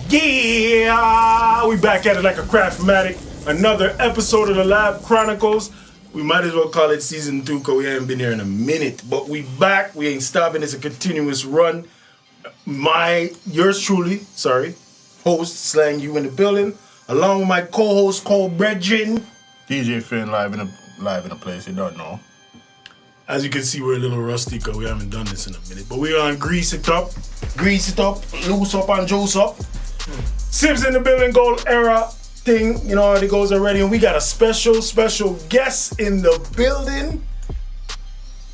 Yeah, we back at it like a craftmatic. Another episode of the Lab Chronicles. We might as well call it season 2 because we haven't been here in a minute. But we back. We ain't stopping. It's a continuous run. Yours truly, host Slang You in the building, along with my co-host Cole Bredgin. DJ Finn live in a place you don't know. As you can see, we're a little rusty because we haven't done this in a minute. But we're gonna grease it up, loose up and juice up. Sibs in the building, gold era thing, you know how it goes already. And we got a special guest in the building.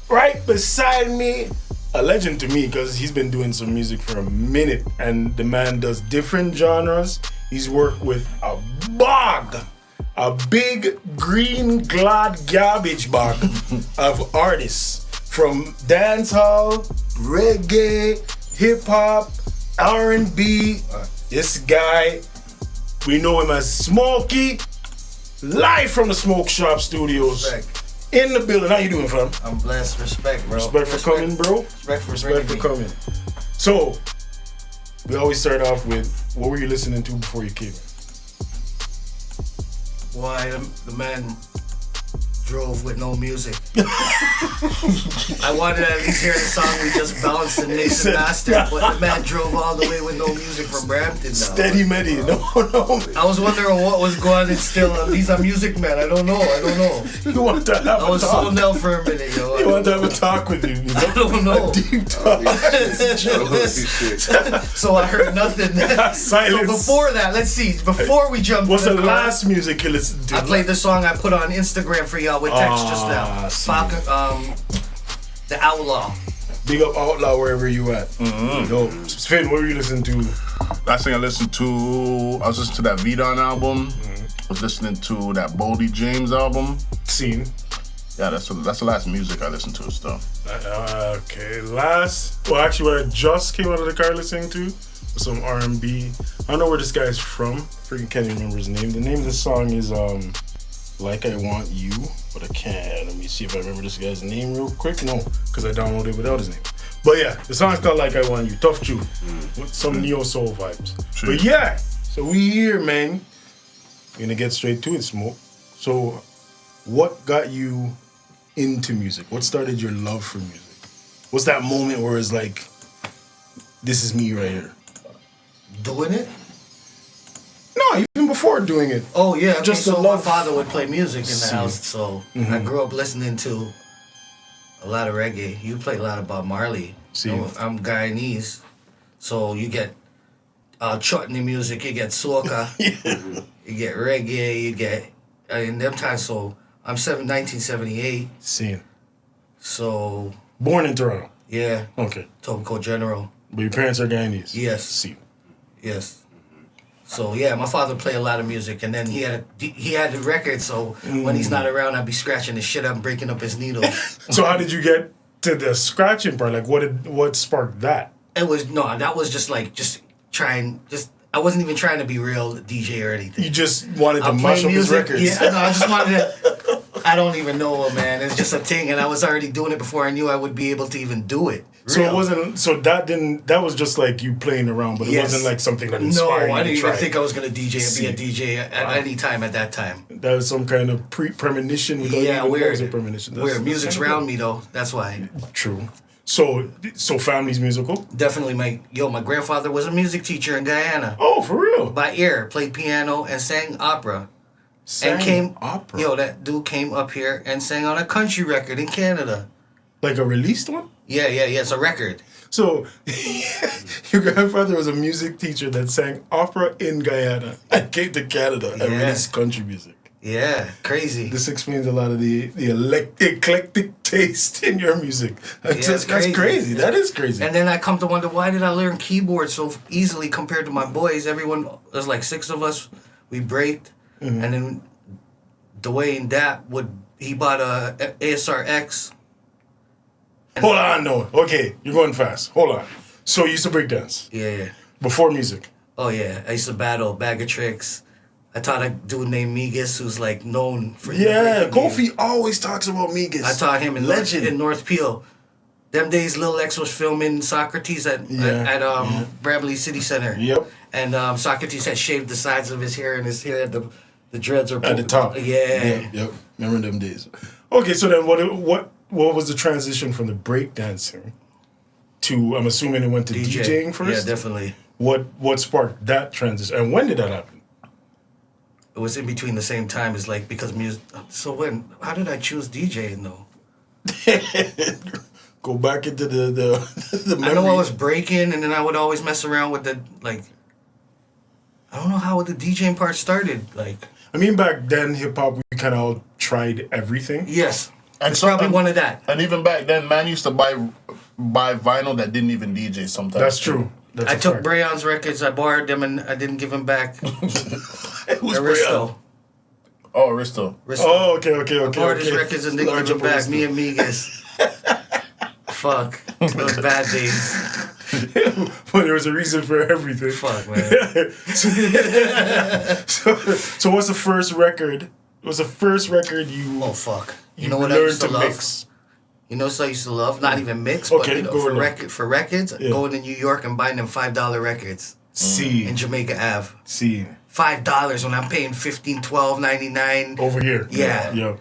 Right beside me, a legend to me because he's been doing some music for a minute. And the man does different genres. He's worked with a big green glad garbage bag of artists from dancehall, reggae, hip hop, R&B. This guy, we know him as Smokey, live from the SmokeShop studios. Respect. In the building. How you doing, fam? I'm blessed. Respect, bro. Respect for coming, bro. Respect for coming. So, we always start off with, what were you listening to before you came in? Why the man drove with no music. I wanted to at least hear the song we just bounced and mixed and mastered, but the man drove all the way with no music from Brampton. Steady Medi, no. I was wondering what was going on still. He's a music man. I don't know. You want to have a talk? I was so Nell for a minute, yo. You want to have a talk with you? I don't know. A deep talk. So I heard nothing. Silence. So before that, let's see. Before we jump what's in the last music you listened to? I played the song I put on Instagram for y'all with text just now. The Outlaw. Big up Outlaw wherever you at. Mm-hmm. Yo, Finn, what were you listening to? Last thing I was listening to that V-Don album. I was listening to that Boldy James album. Scene. Yeah, that's the last music I listened to stuff. Okay, actually what I just came out of the car listening to was some R&B. I don't know where this guy's from. Freaking can't even remember his name. The name of the song is Like I Want You, but I can't. Let me see if I remember this guy's name real quick. No, because I downloaded it without his name. But yeah, the song's called Like I Want You. Tough tune. With some neo-soul vibes. True. But yeah, so we here, man. We're gonna get straight to it, Smoke. So, what got you into music? What started your love for music? What's that moment where it's like, this is me right here? Doing it? No, even before doing it. Oh yeah, okay, Just so the my love. father would play music in the house, so I grew up listening to a lot of reggae. You play a lot of Bob Marley. I'm Guyanese, so you get chutney music, you get soca, you get reggae, you get in them times. So I'm 1978. Scene. So Born in Toronto. yeah, Okay. Topical General. But your parents are Guyanese. Yes. Scene. Yes. So yeah, my father played a lot of music, and then he had the record. So when he's not around, I'd be scratching his shit up, and breaking up his needles. So how did you get to the scratching part? Like, what sparked that? That was I wasn't even trying to be real DJ or anything. You just wanted to mash up his records. Yeah, no, I just wanted to. I don't even know, man. It's just a thing, and I was already doing it before I knew I would be able to even do it. So it wasn't. So that was just like you playing around, but it wasn't like something that inspired you. No, I didn't even think I was gonna DJ and be a DJ at any time at that time. That was some kind of premonition. Weird. A premonition. Weird. Music's around me though. That's why. True. So family's musical. Definitely, my grandfather was a music teacher in Guyana. Oh, for real? By ear, played piano and sang opera. Opera. Yo, that dude came up here and sang on a country record in Canada. Like a released one? Yeah, it's a record. So, your grandfather was a music teacher that sang opera in Guyana and came to Canada and released country music. Yeah, crazy. This explains a lot of the eclectic taste in your music. That's crazy. That is crazy. And then I come to wonder, why did I learn keyboard so easily compared to my boys? Everyone, there's like 6 of us. We braked. And then Dwayne he bought a ASR X. Hold on, no. Okay, you're going fast. Hold on. So you used to break dance? Yeah. Before music? Oh, yeah. I used to battle Bag of Tricks. I taught a dude named Migas who's like known for Kofi always talks about Migas. I taught him in North Peel. them days Lil X was filming Socrates at Bramley City Center. Yep. And Socrates had shaved the sides of his hair, and his hair, the dreads are at the top. Yeah. Yep. Remember them days. Okay, so then what was the transition from the breakdancing to, I'm assuming it went to DJing first? Yeah, definitely. What sparked that transition? And when did that happen? It was in between the same time as like, because music. So how did I choose DJing though? Go back into the memory. I know I was breaking, and then I would always mess around with the, like, I don't know how the DJing part started. Like, I mean, back then, hip-hop, we kind of all tried everything. Yes. And it's probably one of that. And even back then, man used to buy vinyl that didn't even DJ sometimes. That's true. That's I took Brayon's records, I borrowed them, and I didn't give them back. Who's Aristo. Oh, Aristo. Oh, okay. I borrowed his records and didn't give them back. Me and Migas. Fuck. Those bad days. Well, there was a reason for everything. Fuck, man. So what's the first record? What's the first record you... Oh, fuck. You know what I used to love? Mix? You know what I used to love? Not even mix, but for records, going to New York and buying them $5 records. See. In Jamaica Ave. See. $5 when I'm paying $15, $12.99. Over here. Yeah.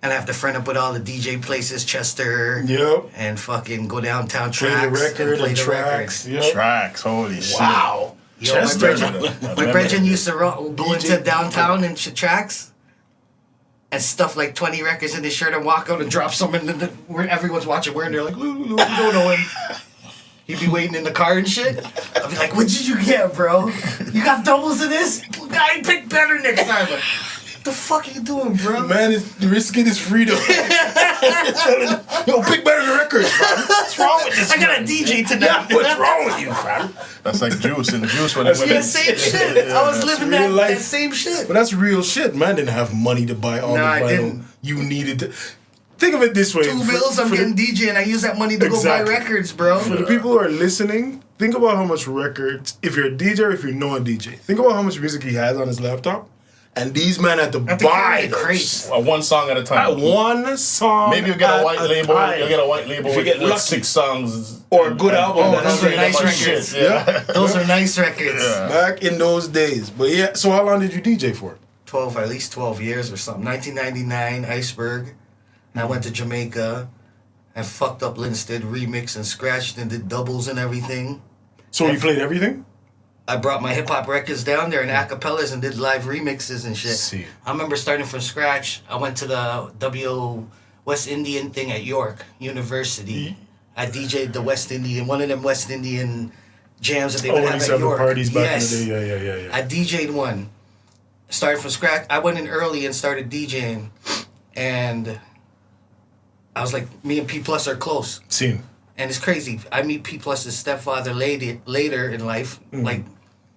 And I have to friend up with all the DJ places, Chester. Yep. And fucking go downtown play Tracks. The record play and the tracks. record. Yep. Tracks, holy shit. Wow. Yo, Chester. My brethren used to go into downtown and Tracks and stuff like 20 records in his shirt and walk out and drop some in where everyone's watching where and they're like, we don't know him. He'd be waiting in the car and shit. I'd be like, what did you get, bro? You got doubles of this? I pick better next time. Like, what the fuck are you doing, bro? Man is risking his freedom. Yo, pick better than records, fam. What's wrong with this? I got a DJ tonight. What's wrong with you, fam? That's like Juice and Juice when yeah, same shit. I was living that same shit. But that's real shit. Man didn't have money to buy all the vinyl you needed to. Think of it this way. 2 bills, I'm getting DJ, and I use that money to go buy records, bro. For the people who are listening, think about how much records, if you're a DJ or if you're not a DJ, think about how much music he has on his laptop. And these men had to buy crates. One song at a time. One song. Maybe you'll get a white label. You'll get a white label with 6 songs. Or a good album. Those are nice records. Yeah. Those are nice records. Yeah. Back in those days. But yeah, so how long did you DJ for? At least 12 years or something. 1999, Iceberg. And I went to Jamaica and fucked up Linstead, remixed and scratched and did doubles and everything. So you played everything? I brought my hip-hop records down there and acapellas and did live remixes and shit. See. I remember starting from scratch. I went to the West Indian thing at York University. I DJ'd the West Indian, one of them West Indian jams that they would have at York. Parties back in the day. Yeah. I DJ'd one. Started from scratch. I went in early and started DJing. And I was like, me and P Plus are close. Seen. And it's crazy. I meet P Plus's stepfather later in life, like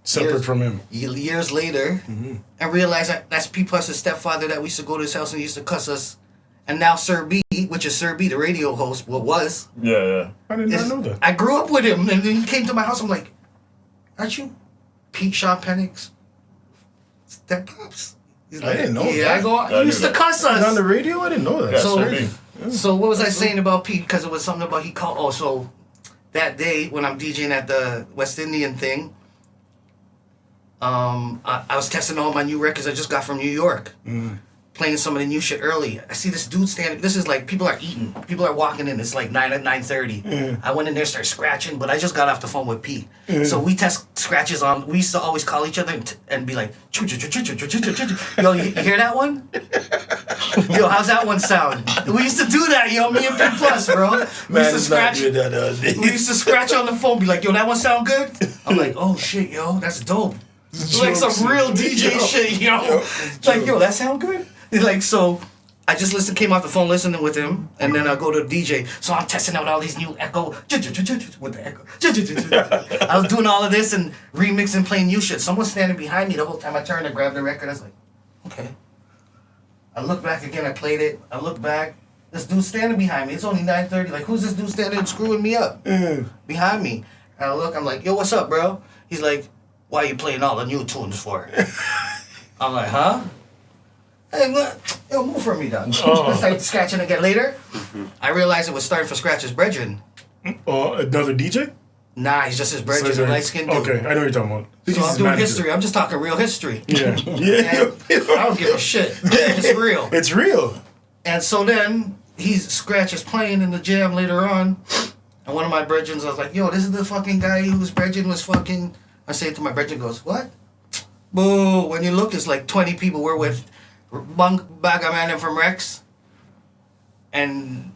separate from him. Years later, and realize that's P Plus's stepfather that we used to go to his house and he used to cuss us. And now Sir B, which is Sir B, the radio host, was. Yeah. I did not know that. I grew up with him, and then he came to my house. I'm like, aren't you Pete Shaw Pennick's step-pops? He's like, I didn't know that. He used to cuss us. On the radio? I didn't know that. Yeah, So what was I saying about Pete? Because it was something about he called. Oh, so that day when I'm DJing at the West Indian thing, I was testing all my new records I just got from New York. Playing some of the new shit early. I see this dude standing. This is like people are eating. People are walking in. It's like 9:30. I went in there, started scratching, but I just got off the phone with Pete. So we test scratches on. We used to always call each other and be like, yo, you hear that one? Yo, how's that one sound? We used to do that, yo. Me and P Plus, bro. We used to scratch. We used to scratch on the phone. Be like, yo, that one sound good? I'm like, oh shit, yo, that's dope. Like some real DJ shit, yo. Like, yo, that sound good? Like, so I just came off the phone listening with him, and then I go to DJ. So I'm testing out all these new echo with the echo. I was doing all of this and remixing, playing new shit. Someone's standing behind me the whole time. I turned and grabbed the record. I was like, okay. I look back again. I played it. I look back. This dude's standing behind me. It's only 9:30. Like, who's this dude standing and screwing me up behind me? And I look. I'm like, yo, what's up, bro? He's like, why are you playing all the new tunes for? I'm like, huh? Hey, yo, move from me, dog. I started scratching again later. I realized it was starting for Scratch's brethren. Another DJ? Nah, he's just his brethren, a light-skinned dude. Okay, I know what you're talking about. So I'm doing history. I'm just talking real history. Yeah. I don't give a shit. It's real. It's real. And so then Scratch is playing in the jam later on, and one of my brethren, I was like, "Yo, this is the fucking guy whose brethren was fucking." I say it to my brethren, goes, "What?" Boo! When you look, it's like 20 people. We're with Baga Man from Rex, and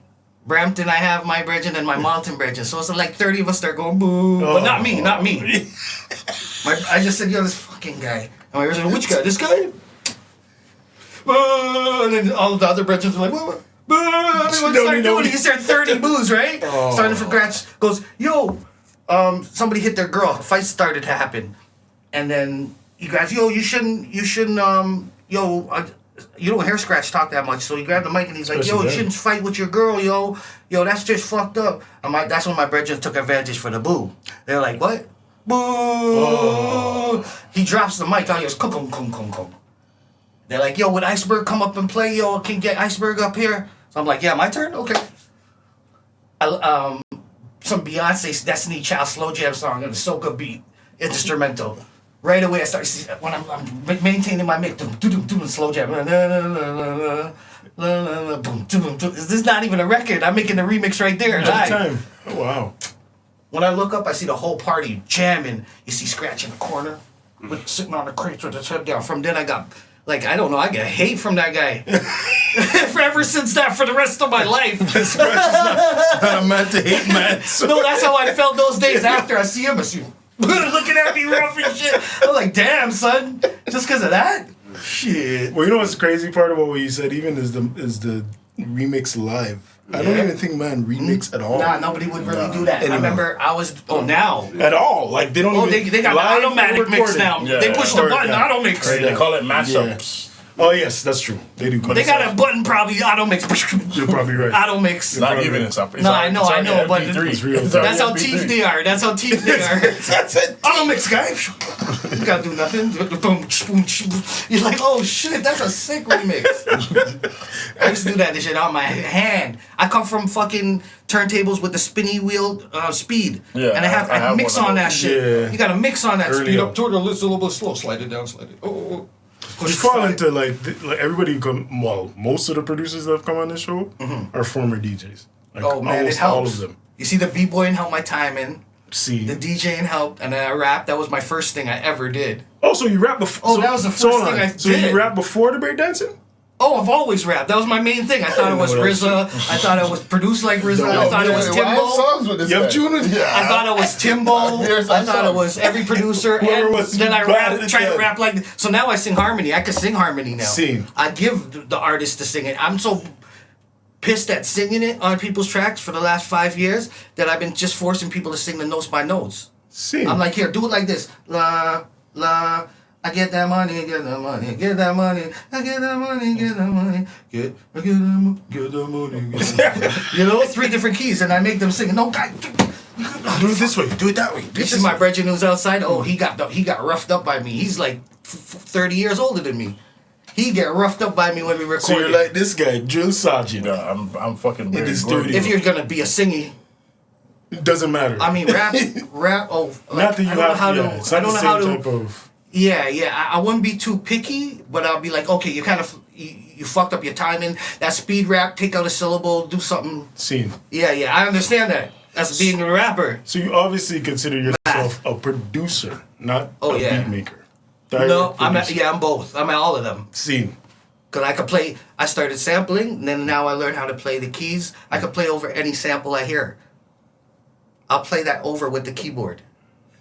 Brampton. I have my brethren and my Mountain brethren. So it's like 30 of us start going boo, but not me. I just said, "Yo, this fucking guy." And my brethren, "Which guy? This guy?" And then all of the other brethren were like, "What?" He said 30 boos, right? Starting from scratch. Goes, "Yo, somebody hit their girl. A fight started to happen." And then you guys, "Yo, you shouldn't, you don't hear Scratch talk that much." So he grabbed the mic and he's like, "Yo, you shouldn't fight with your girl, yo, that's just fucked up." That's when my brethren took advantage for the boo. They're like, "What? Boo!" He drops the mic. He goes, "Kum. They're like, "Yo, would Iceberg come up and play? Yo, can you get Iceberg up here?" So I'm like, "Yeah, my turn? Okay." Some Beyonce's Destiny Child slow jam song and a soca beat, instrumental. Right away, I start when I'm maintaining my mic, slow jam. This is not even a record. I'm making a remix right there. At the time. Oh, wow. When I look up, I see the whole party jamming. You see Scratch in the corner, sitting on the crates with his head down. From then I got, I don't know, I get hate from that guy. Ever since that, for the rest of my life. Scratch is not a man to hate, man. So. No, that's how I felt those days after I see him. I see him looking at me rough and shit. I'm like, damn, son, just because of that? Shit. Well, you know what's the crazy part about what you said, even is the remix live. Yeah. I don't even think man remix at all. Nah, nobody would really do that. Anymore. I remember now. At all. Like they don't even they got the automatic mix now. Yeah. They push the button, auto mix. Right. They call it mashups. Yeah. Oh yes, that's true. They do. They got a button probably auto mix. You're probably right. Auto mix. Not even it's up. No, I know, but it's real. That's how teeth they are. That's how teeth they are. That's it. Auto mix, guys. You gotta do nothing. You're like, oh shit, that's a sick remix. I used to do that shit on my hand. I come from fucking turntables with the spinny wheel speed. Yeah, and I have mix on that shit. Yeah. You gotta mix on that speed up toward the list a little bit slow. Slide it down, slide it. Oh. You fall into like everybody most of the producers that have come on this show are former DJs. Like, oh man, it helps. All of them. You see, the b-boying helped my timing. See, the DJing helped, and then I rapped. That was my first thing I ever did. Oh, so you rap before? Oh, that was the first thing I did. So you rap before the breakdancing? Oh, I've always rapped. That was my main thing. I thought it was RZA. I thought it was produced like RZA. I thought it was Timbo. You have tuned? Yeah. I thought it was Timbo. I thought it was every producer. And then I try to rap like... So now I sing harmony. I can sing harmony now. I give the artist to sing it. I'm so pissed at singing it on people's tracks for the last 5 years that I've been just forcing people to sing the notes by notes. I'm like, here, do it like this. La, la... I get that money, get that money, get that money, I get that money, get that money, get that money, get that money. You know, 3 different keys, and I make them sing. No, guy, do it this way, do it that way. This is my brethren who's outside. Oh, he got roughed up by me. He's like 30 years older than me. He get roughed up by me when we record. So you're like this guy, drill sergeant. Yeah, I'm fucking in the studio. If you're gonna be a singer. It doesn't matter. I mean, rap. Oh, not that you have. It's not the same type of. Yeah. I wouldn't be too picky, but I'll be like, okay, you kind of you fucked up your timing. That speed rap, take out a syllable, do something. Scene. Yeah, I understand that. That's being a rapper. So you obviously consider yourself a producer, not a beat maker. No, I'm both. I'm at all of them. Scene. Cause I could play. I started sampling, and then now I learned how to play the keys. I could play over any sample I hear. I'll play that over with the keyboard.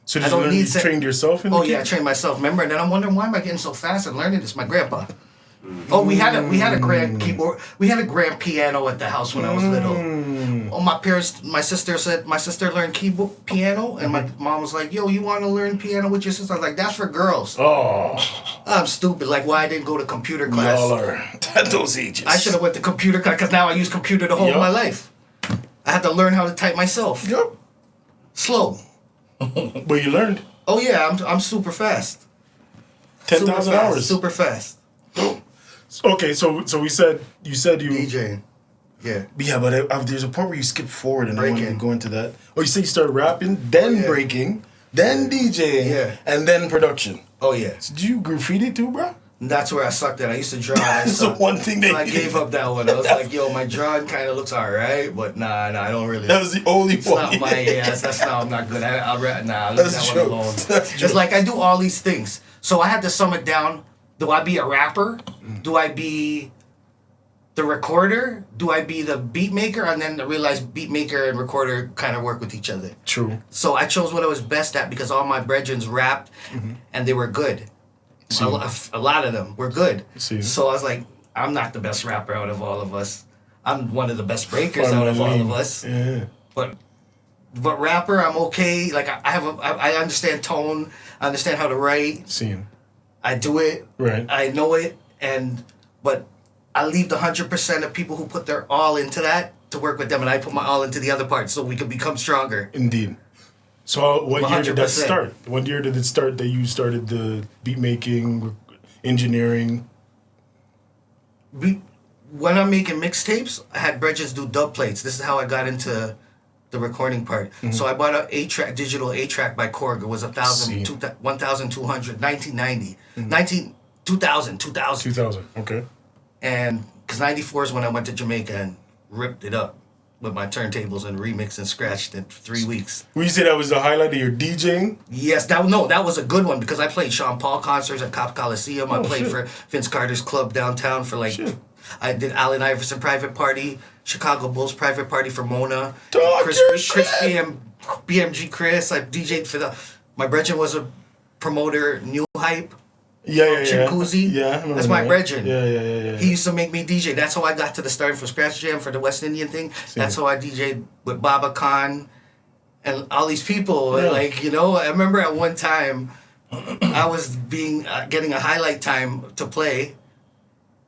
So you trained yourself in the keyboard? Yeah, I trained myself. Remember, and then I'm wondering why am I getting so fast and learning this? My grandpa. Oh, we had a grand keyboard. We had a grand piano at the house when I was little. Oh, my sister learned piano, and my mom was like, "Yo, you want to learn piano with your sister?" I was like, "That's for girls." Oh, I'm stupid. Like, why I didn't go to computer class? We all are at those ages. I should have went to computer class because now I use computer the whole of my life. I had to learn how to type myself. Yep. Slow. But you learned. Oh yeah, I'm super fast. 10,000 hours. Super fast. Okay, so you said you DJing. Yeah. Yeah, but there's a part where you skip forward and I want to Breaking. go into that. Oh, you say you started rapping, then breaking, then DJing, and then production. Oh, yeah. So did you graffiti too, bro? That's where I sucked at. I used to draw. That's the one thing so I gave up that one. I was like, yo, my drawing kind of looks alright, but nah, I don't really. That was the only one. Not my that's not. I'm not good at it. I'll leave That's that one alone. It's like I do all these things, so I had to sum it down. Do I be a rapper? Do I be the recorder? Do I be the beat maker? And then I realized beat maker and recorder kind of work with each other. True. So I chose what I was best at because all my brethrens rapped, and they were good. A lot of them were good. So I was like, I'm not the best rapper out of all of us. I'm one of the best breakers out of all of us. Yeah. But rapper, I'm okay. Like I understand tone. I understand how to write. I do it. Right. I know it. But I leave the 100% of people who put their all into that to work with them, and I put my all into the other part so we can become stronger. Indeed. So what 100%. Year did that start? What year did it start that you started the beat making, engineering? When I'm making mixtapes, I had brethren do dub plates. This is how I got into the recording part. So I bought a 8-track, digital 8-track by Korg. It was 1,200, 1990. 2000. Okay. And because 94 is when I went to Jamaica and ripped it up with my turntables and remixed and scratched it for 3 weeks. Would you say that was the highlight of your DJing? Yes, that was a good one because I played Sean Paul concerts at Cop Coliseum. I played for Vince Carter's club downtown for I did Allen Iverson private party, Chicago Bulls private party for Mona, Chris BMG Chris. I DJ'd for my brethren was a promoter, New Hype. Chinkuzi. That's my brethren. Yeah. He used to make me DJ. That's how I got to the start for Scratch Jam for the West Indian thing. That's how I DJ'd with Baba Khan and all these people. And I remember at one time I was getting a highlight time to play,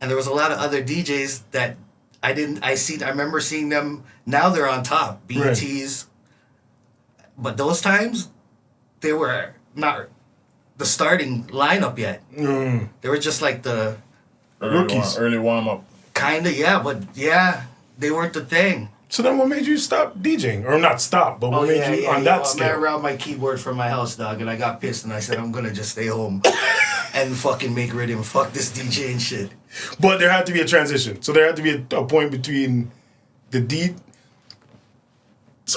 and there was a lot of other DJs that I remember seeing them. Now they're on top, BETs. But those times they were not the starting lineup yet. They were just like the rookies, early warm up. Kinda, but they weren't the thing. So then, what made you stop DJing, or not stop, but what made you on that scale? I around my keyboard from my house, dog, and I got pissed, and I said I'm gonna just stay home and fucking make rhythm. Fuck this DJing shit. But there had to be a transition. So there had to be a point between the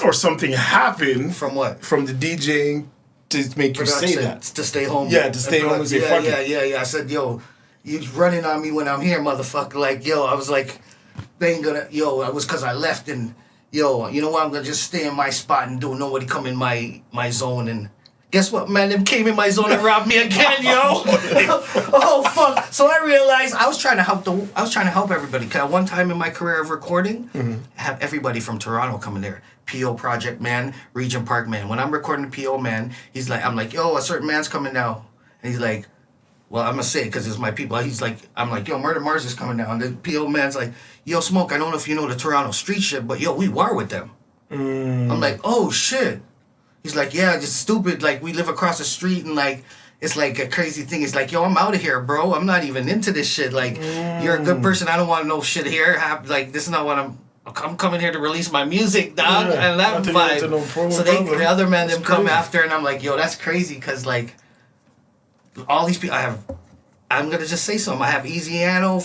or something happened from what? From the DJing. To make you say that. To stay home. Yeah, to stay home and say fuck it. Yeah. I said, yo, you running on me when I'm here, motherfucker. Like, I was like, they ain't gonna, it was because I left and, you know what, I'm gonna just stay in my spot and do nobody come in my zone. And guess what, man, them came in my zone and robbed me again, yo. Oh, fuck. So I realized I was trying to help everybody. Cause one time in my career of recording, I have everybody from Toronto coming there. PO Project Man, Region Park Man. When I'm recording the PO Man, I'm like, yo, a certain man's coming now. And he's like, well, I'm going to say it because it's my people. I'm like, yo, Murder Mars is coming now. And the PO Man's like, yo, Smoke, I don't know if you know the Toronto street shit, but yo, we war with them. I'm like, oh, shit. He's like, yeah, just stupid. Like, we live across the street and like, it's like a crazy thing. It's like, yo, I'm out of here, bro. I'm not even into this shit. Like, you're a good person. I don't want no shit here. Like, this is not what I'm coming here to release my music, dog, and that vibe. So the other men them come after, and I'm like, yo, that's crazy, cause like all these people, I'm gonna just say something. I have Easyano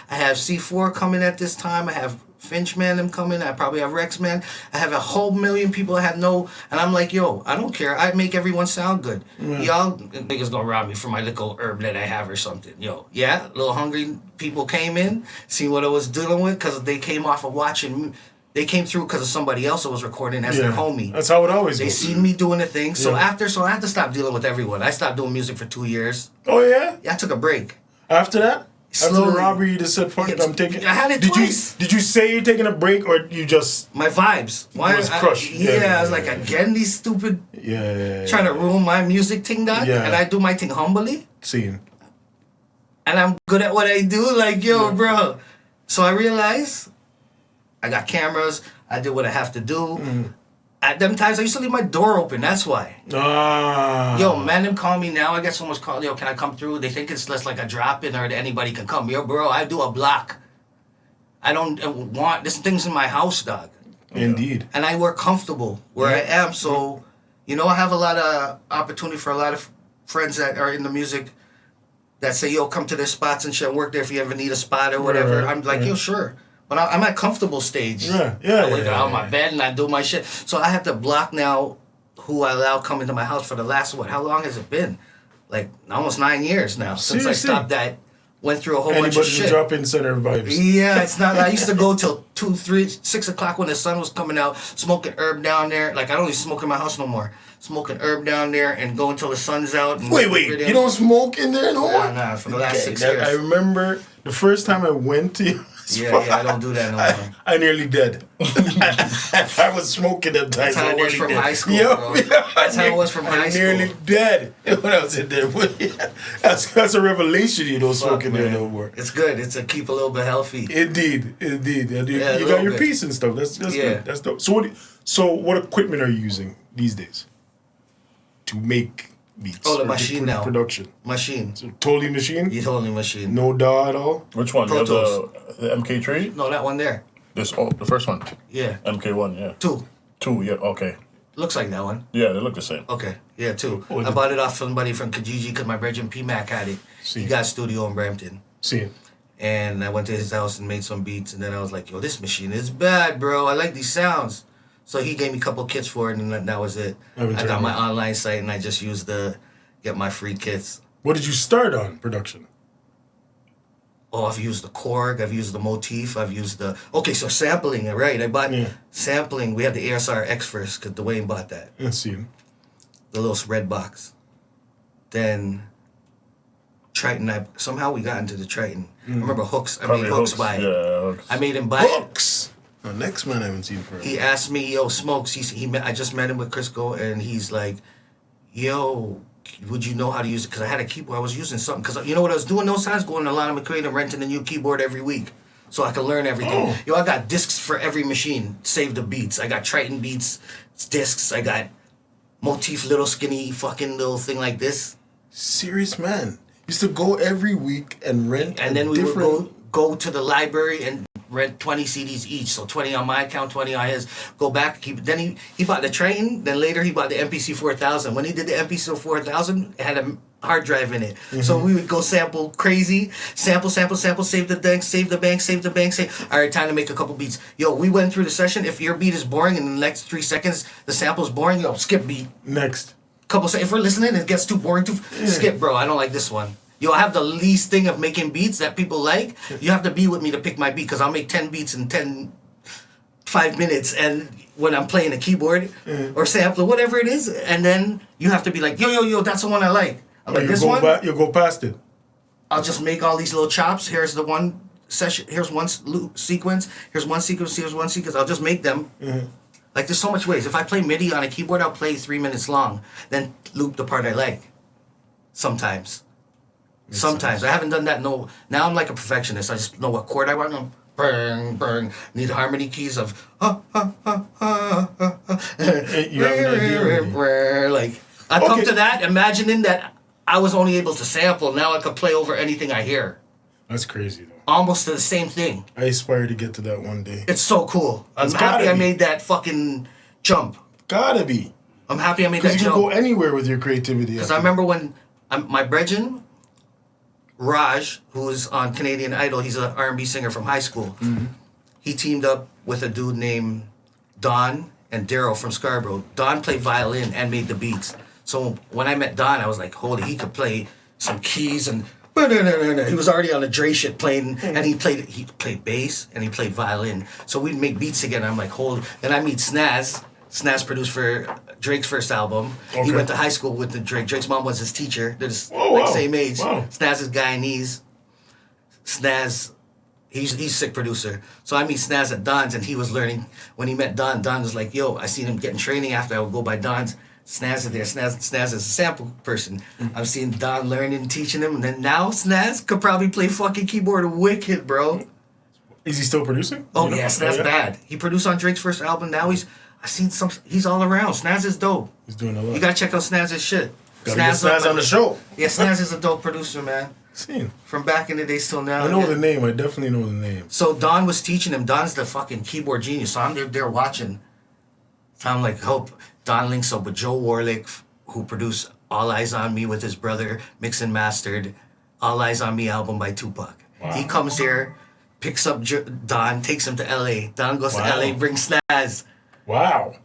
I have C4 coming at this time. I have Finchman them coming. I probably have Rexman. I have a whole million people I have and I'm like, yo, I don't care. I make everyone sound good. Y'all niggas gonna rob me for my little herb that I have or something. Little hungry people came in, see what I was dealing with, because they came off of watching. They came through because of somebody else that was recording as their homie. That's how it always goes. They seen me doing the thing. So I had to stop dealing with everyone. I stopped doing music for 2 years. Oh, yeah? Yeah, I took a break. After that? Slowly. After the robbery, you just said, fuck it, I'm taking... I had it twice. Did you say you're taking a break, or you just... My vibes. Why was crushed. I was like, again, these stupid... Trying to ruin my music thing, dog. Yeah. And I do my thing humbly. And I'm good at what I do. Like, yo, bro. So I realized I got cameras. I did what I have to do. At them times, I used to leave my door open. That's why. Yo, man, them call me now. I get so much call. Yo, can I come through? They think it's less like a drop-in or that anybody can come. Yo, bro, I do a block. I don't want this thing's in my house, dog. Indeed. And I work comfortable where I am, so I have a lot of opportunity for a lot of friends that are in the music that say, yo, come to their spots and shit and work there if you ever need a spot or whatever. I'm like, yo, sure. But I'm at comfortable stage. I wake out on my bed and I do my shit. So I have to block now who I allow come into my house for the last, how long has it been? Like, almost 9 years now since I stopped that. Went through a whole bunch of shit. Drop in center vibes. Yeah, it's not. I used to go till 2, 3, 6 o'clock when the sun was coming out, smoking herb down there. Like, I don't even smoke in my house no more. Smoking herb down there and go until the sun's out. And wait, you don't smoke in there no more? Nah, for the last 6 years. I remember the first time I went to your spot, I don't do that no more. I nearly dead. I was smoking at times. That's how it was from high school, bro. That's how it was from high school. Nearly dead when I was in there. That's a revelation, smoking there no more. It's good. It's to keep a little bit healthy. Indeed. You got your peace and stuff. That's good. That's dope. So what equipment are you using these days to make beats? Oh, the machine now. Production. Machine. So totally machine? You totally machine. No DAW at all? Which one? Pro Tools. The MK3? No, that one there. The first one? Yeah. MK1, yeah. 2, yeah, okay. Looks like that one. Yeah, they look the same. Okay, yeah, 2. I bought it off somebody from Kijiji because my brethren P-Mac had it. He got a studio in Brampton. And I went to his house and made some beats, and then I was like, yo, this machine is bad, bro. I like these sounds. So he gave me a couple kits for it, and that was it. I got my online site, and I just used get my free kits. What did you start on production? Oh, I've used the Korg, I've used the Motif, I've used the... Okay, so sampling, right? I bought sampling. We had the ASR X first, because Dwayne bought that. Let's see. The little red box. Then Triton, somehow we got into the Triton. I remember Hooks. I made Hooks buy it. Yeah, Hooks. I made him buy it. Hooks! The next man I haven't seen forever. He asked me, yo, Smokes, I just met him with Crisco, and he's like, yo... would you know how to use it? Because I had a keyboard. I was using something. Because you know what I was doing those times? Going to Lana McQueen and renting a new keyboard every week. So I could learn everything. Yo, I got discs for every machine. Save the beats. I got Triton beats, discs. I got Motif little skinny fucking little thing like this. Serious man. Used to go every week and rent. And then we would go to the library and rent 20 CDs each. So 20 on my account, 20 on his. Go back. Then he bought the Triton. Then later he bought the MPC 4000. When he did the MPC 4000, it had a hard drive in it. So we would go sample crazy. Sample, save the bank, save the bank. All right, time to make a couple beats. Yo, we went through the session. If your beat is boring in the next 3 seconds, the sample's boring, yo, skip beat. Next. If we're listening and it gets too boring, skip, bro. I don't like this one. Yo, I have the least thing of making beats that people like. You have to be with me to pick my beat because I'll make 10 beats in 5 minutes and when I'm playing a keyboard or sampler, whatever it is, and then you have to be like, yo, that's the one I like. I'm like, this one? You'll go past it. I'll just make all these little chops. Here's the one session. Here's one sequence. Here's one sequence. I'll just make them. Like, there's so much ways. If I play MIDI on a keyboard, I'll play 3 minutes long, then loop the part I like. Sometimes. Sometimes. I haven't done that. No. Now I'm like a perfectionist. I just know what chord I want. Burn. Need harmony keys of You have an idea. like I come to that imagining that I was only able to sample. Now I could play over anything I hear. That's crazy though. Almost to the same thing. I aspire to get to that one day. It's so cool. I'm happy I made that fucking jump. Gotta be. I'm happy I made that jump. Because you can go anywhere with your creativity. Because I remember when my brethren, Raj, who was on Canadian Idol, he's an R&B singer from high school. He teamed up with a dude named Don and Daryl from Scarborough. Don played violin and made the beats. So when I met Don, I was like, holy, he could play some keys and he was already on the Dre shit playing, and he played bass and he played violin. So we'd make beats together. I'm like, holy. Then I meet Snaz. Snaz produced for Drake's first album. Okay. He went to high school with Drake. Drake's mom was his teacher. They're just same age. Wow. Snaz is Guyanese. Snaz, he's a sick producer. So I meet Snaz at Don's, and he was learning. When he met Don was like, yo, I seen him getting training after I would go by Don's. Snaz is there. Snaz is a sample person. I've seen Don learning and teaching him, and then now Snaz could probably play fucking keyboard wicked, bro. Is he still producing? Oh, yeah, Snaz bad. He produced on Drake's first album. Now he's all around. Snaz is dope. He's doing a lot. You gotta check out Snaz's shit. Gotta get Snaz on the show. Yeah, Snaz is a dope producer, man. Seen. From back in the days till now. I know the name. I definitely know the name. So Don was teaching him. Don's the fucking keyboard genius. So I'm there watching. So I'm like, hope Don links up with Joe Warlick, who produced All Eyes on Me with his brother, mixed and mastered All Eyes on Me album by Tupac. Wow. He comes here, picks up Don, takes him to LA. Don goes to LA, brings Snaz. Wow.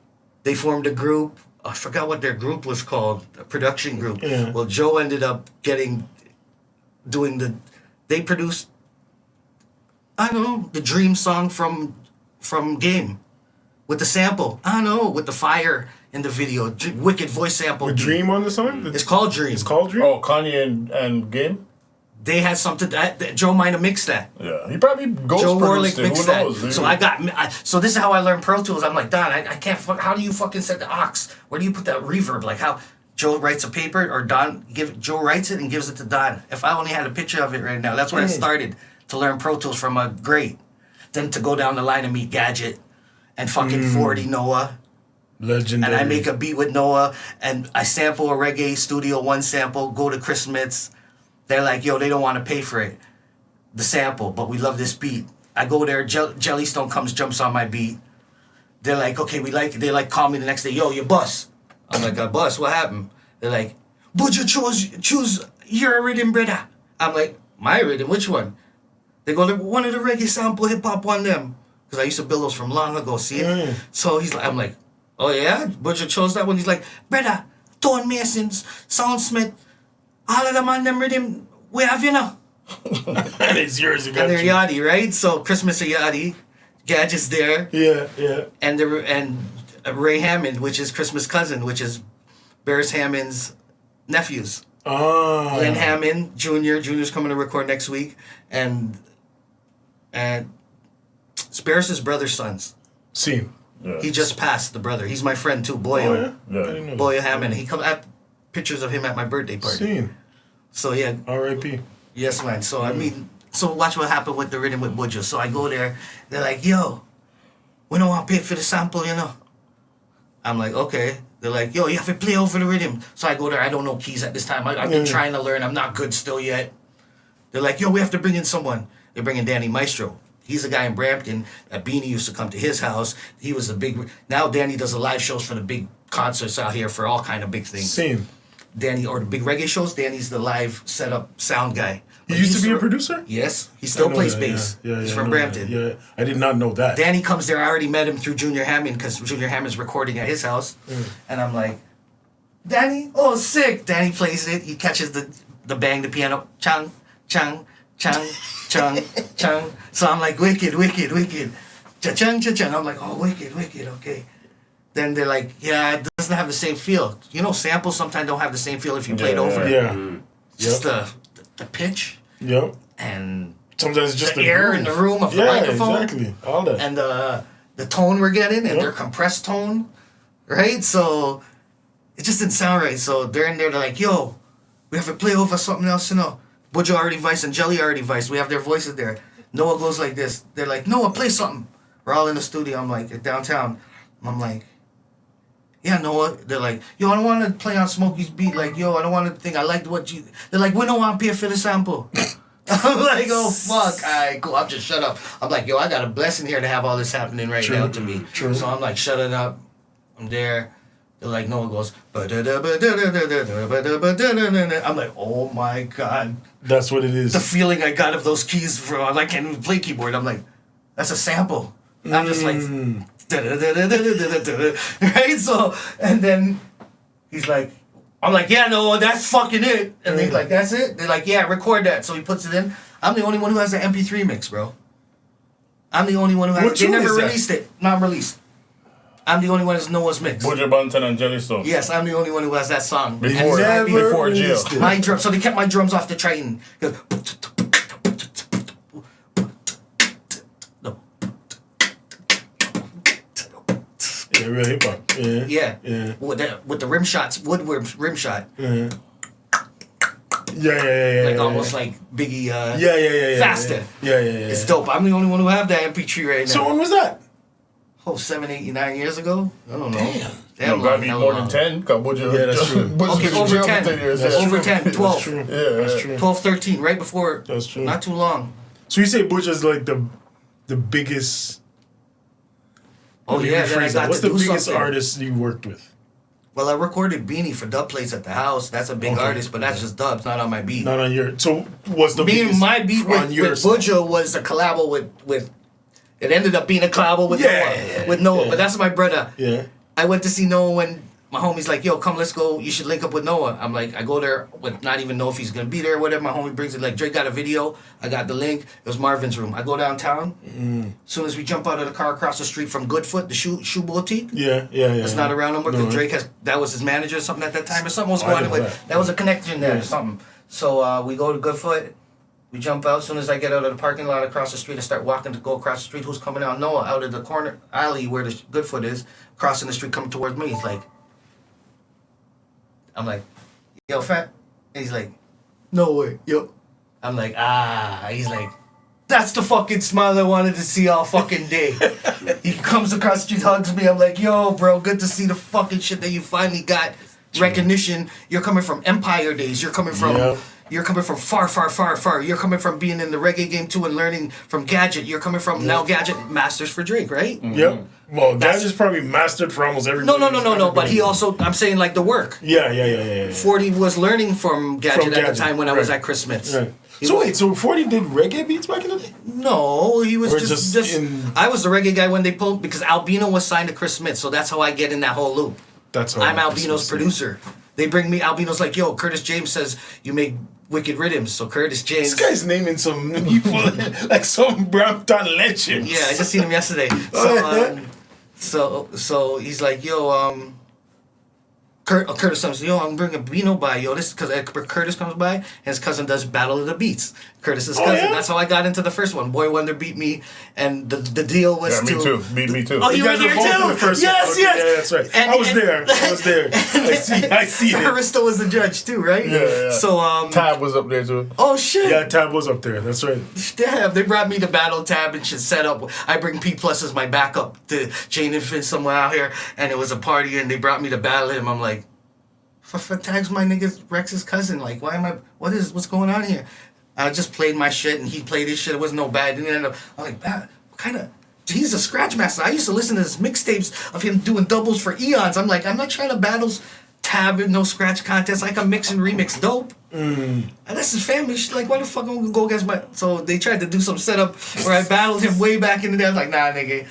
They formed a group. I forgot what their group was called, a production group. Yeah. Well, Joe ended up they produced, I don't know, the Dream song from Game. With the sample. I don't know, with the fire in the video. Wicked voice sample. With Dream on the song? It's called Dream. It's called Dream? Oh, Kanye and Game? They had something that Joe might have mixed that. Yeah, he probably Joe Warlick mixed that. Knows, So this is how I learned Pro Tools. I'm like, Don, I can't. How do you fucking set the aux? Where do you put that reverb? Like how Joe writes a paper, or Joe writes it and gives it to Don. If I only had a picture of it right now, that's where I started to learn Pro Tools from a great. Then to go down the line and meet Gadget and fucking 40 Noah. Legendary. And I make a beat with Noah, and I sample a reggae Studio One sample. Go to Chris Mitz. They're like, yo, they don't want to pay for it, the sample, but we love this beat. I go there, Jellystone comes, jumps on my beat. They're like, okay, they call me the next day, yo, you bust. I'm like, I bust, what happened? They're like, but you choose your rhythm, brother. I'm like, my rhythm, which one? They go, one of the reggae sample hip hop on them. Because I used to build those from long ago, see it? So I'm like, oh yeah? But you chose that one? He's like, brother, Tone Masons, Soundsmith, all of them on them rhythm, we have, And it's yours, you got and they're Yachty, right? So Christmas of Yachty, Gadget's there. Yeah. And Ray Hammond, which is Christmas' cousin, which is Beres Hammond's nephews. Oh. Glenn Hammond, Junior's coming to record next week, and it's Beres' brother's sons. Seen. Yeah. He just passed, the brother. He's my friend too, Boyo. Oh, yeah? I didn't know Boyo Hammond. He comes at pictures of him at my birthday party. Seen. So yeah. R.I.P. Yes, man. So I mean, so watch what happened with the rhythm with Buju. So I go there. They're like, yo, we don't want to pay for the sample, I'm like, okay. They're like, yo, you have to play over the rhythm. So I go there. I don't know keys at this time. I've been trying to learn. I'm not good still yet. They're like, yo, we have to bring in someone. They bring in Danny Maestro. He's a guy in Brampton that Beanie used to come to his house. He was a big... Now Danny does the live shows for the big concerts out here for all kind of big things. Seen. Danny, or the big reggae shows, Danny's the live setup sound guy. He used to be a producer? Yes. He still plays bass. Yeah, He's from Brampton. Yeah, I did not know that. Danny comes there. I already met him through Junior Hammond because Junior Hammond's recording at his house. And I'm like, Danny? Oh, sick. Danny plays it. He catches the bang, the piano. Chang, chang, chang, chang, chang. So I'm like, wicked, wicked, wicked. Cha-chang, cha-chang. I'm like, oh, wicked, wicked, okay. Then they're like, yeah, it doesn't have the same feel. Samples sometimes don't have the same feel if you play it over. Yeah. Just the pitch. Yep. And sometimes it's just the air in the room of the microphone. Yeah, exactly. All that. And the tone we're getting, and their compressed tone, right? So it just didn't sound right. So they're in there, they're like, yo, we have to play over something else, Buju already viced and Jelly already viced. We have their voices there. Noah goes like this. They're like, Noah, play something. We're all in the studio. I'm like, downtown. I'm like, yeah, Noah. They're like, yo, I don't want to play on Smokey's beat. Like, yo, I don't want to think. I liked what you... They're like, we don't want to pay for the sample. I'm like, oh, fuck. All right, cool. I'm just shut up. I'm like, yo, I got a blessing here to have all this happening right now to me. True. So I'm like, shut it up. I'm there. They're like, Noah goes... I'm like, oh, my God. That's what it is. The feeling I got of those keys from... I can't even play keyboard. I'm like, that's a sample. I'm just like... Right? So, and then he's like, I'm like, yeah, no, that's fucking it. And they're like, that's it? They're like, yeah, record that. So he puts it in. I'm the only one who has the MP3 mix, bro. I'm the only one who has it. They never released it. Not released. I'm the only one who's Noah's mix. Buju Banton and Jellystone. Yes, I'm the only one who has that song. Before jail. My drum. So they kept my drums off the Triton. Yeah, real hip hop. Yeah. With the rim shots, wood rim shot. Yeah. Like almost like Biggie. Faster. Yeah. It's dope. I'm the only one who have that MP3 right now. So when was that? 7, 8, 9 years ago. I don't know. Damn. They have gotta be more than 10. Yeah, that's true. Okay, over 10. Over 10, 12. That's true. Yeah, That's true. 12, 13, right before. That's true. Not too long. So you say Butcher's like the biggest... Oh, yeah, then I got What's to the do biggest something. artist you worked with? Well, I recorded Beanie for Dub Plates at the house. That's a big artist, but that's just dubs, not on my beat. Not on your... So what's the Me and biggest my beat on your with Bujo was a collabo with... It ended up being a collabo with Noah. With Noah, but that's my brother. Yeah. I went to see Noah when my homie's like, yo, come, let's go. You should link up with Noah. I'm like, I go there with not even know if he's going to be there or whatever. My homie brings it. Like, Drake got a video. I got the link. It was Marvin's room. I go downtown. As soon as we jump out of the car across the street from Goodfoot, the shoe boutique. Yeah. It's not around no more because Drake that was his manager or something at that time or something was going on with. That was a connection there or something. So we go to Goodfoot. We jump out. As soon as I get out of the parking lot across the street, I start walking to go across the street. Who's coming out? Noah out of the corner alley where the Goodfoot is, crossing the street, coming towards me. He's like, I'm like, yo, fat. And he's like, no way, yo. I'm like, He's like, that's the fucking smile I wanted to see all fucking day. He comes across the street, hugs me. I'm like, yo, bro, good to see the fucking shit that you finally got recognition. You're coming from Empire days. You're coming from... You're coming from far, far, far, far. You're coming from being in the reggae game too and learning from Gadget. You're coming from now Gadget masters for Drake, right? Yep. Well, Gadget's probably mastered for almost everybody. No. But he also, I'm saying like the work. Yeah. 40 was learning from Gadget at the time when I was at Chris Smith's. Right. So 40 did reggae beats back in the day? No, he was Or just I I was the reggae guy when they pulled, because Albino was signed to Chris Smith, so that's how I get in that whole loop. That's how I'm Albino's producer. They bring me, Albino's like, yo, Curtis James says you make wicked rhythms, so Curtis James. This guy's naming some people like some Brampton legends. Yeah, I just seen him yesterday. So he's like, yo, Curtis comes, yo, I'm bringing Bino by, yo. This because Curtis comes by, and his cousin does Battle of the Beats. Curtis's cousin. Yeah? That's how I got into the first one. Boy Wonder beat me, and the deal was me too. Beat me too. Oh, you were there too. The first Yes, one. Okay, yes. Yeah, that's right. I was there. I see it. Aristo was the judge too, right? Yeah. So Tab was up there too. Oh shit. Yeah, Tab was up there. That's right. Damn, they brought me to Battle Tab and shit set up. I bring P Plus as my backup to Jane and Finn somewhere out here, and it was a party, and they brought me to battle him. I'm like, for tags my nigga Rex's cousin. Like, what's going on here? I just played my shit and he played his shit. It wasn't no bad. Didn't end up. I'm like, what kind of? He's a scratch master. I used to listen to his mixtapes of him doing doubles for eons. I'm like, I'm not trying to battles Tab in no scratch contest. I can mix and remix dope. And that's his family. She's like, why the fuck I'm gonna go against my... So they tried to do some setup where I battled him way back in the day. I was like, nah, nigga.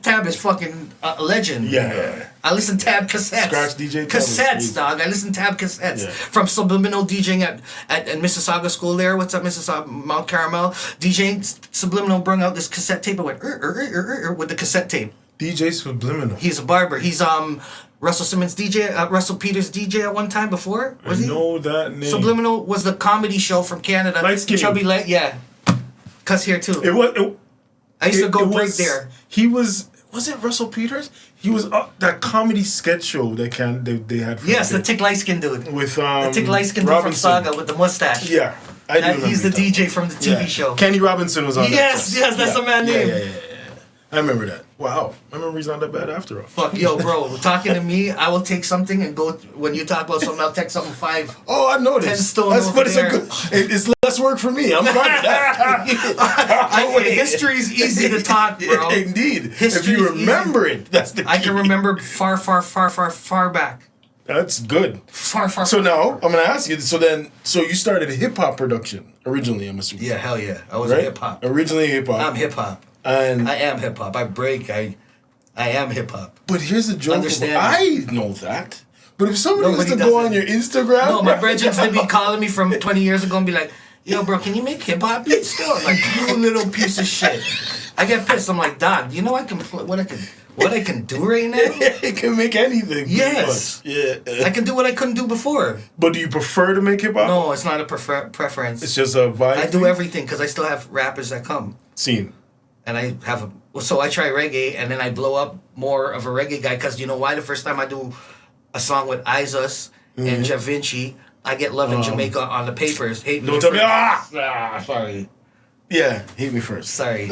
Tab is fucking a legend. Yeah. I listen to Tab cassettes. Scratch DJ cassettes, dog. I listen to Tab cassettes. Yeah. From Subliminal DJing at Mississauga School there. What's up, Mississauga? Mount Carmel. DJing Subliminal brought out this cassette tape. I went, with the cassette tape. DJ Subliminal. He's a barber. He's Russell Simmons DJ, Russell Peters DJ at one time before. Was he? I know that name. Subliminal was the comedy show from Canada. Light skinny. Chubby light, yeah. Cuss here too. I used to go break there. He was it Russell Peters? He was that comedy sketch show they had. Yes, the tick light skin dude. With the tick light skin dude from Saga with the mustache. Yeah, I do remember he's the that. DJ from the TV show. Kenny Robinson was on that. Yes, that's the man name. Yeah. I remember that. Wow, my memory's not that bad after all. Fuck, yo, bro, talking to me, I will take something and go, when you talk about something, I'll take something 5. Oh, I know 10 this. stone That's, over but it's there. it's less work for me. I'm fine with that. History's easy to talk, bro. Indeed. If you remember it, that's the key. I can remember far back. That's good. Far. So now, I'm going to ask you, so you started hip-hop production originally, I'm assuming. Yeah, hell yeah. I was right? hip-hop. Originally hip-hop. I'm hip-hop. And I am hip-hop. I break. I am hip-hop. But here's the joke. Understand I know that. But if somebody was to doesn't. go on your Instagram... No, my brethren they be calling me from 20 years ago and be like, yo, bro, can you make hip-hop beats still? I'm like, you little piece of shit. I get pissed. I'm like, dog, you know what I can do right now? It can make anything. Yes. Yeah. I can do what I couldn't do before. But do you prefer to make hip-hop? No, it's not a preference. It's just a vibe. I do everything because I still have rappers that come. Scene. And I have so I try reggae, and then I blow up more of a reggae guy because you know why? The first time I do a song with Eyesus and Ja Vinci, I get Love in Jamaica on the papers. Don't tell me, sorry. Yeah, Hate Me First. Sorry.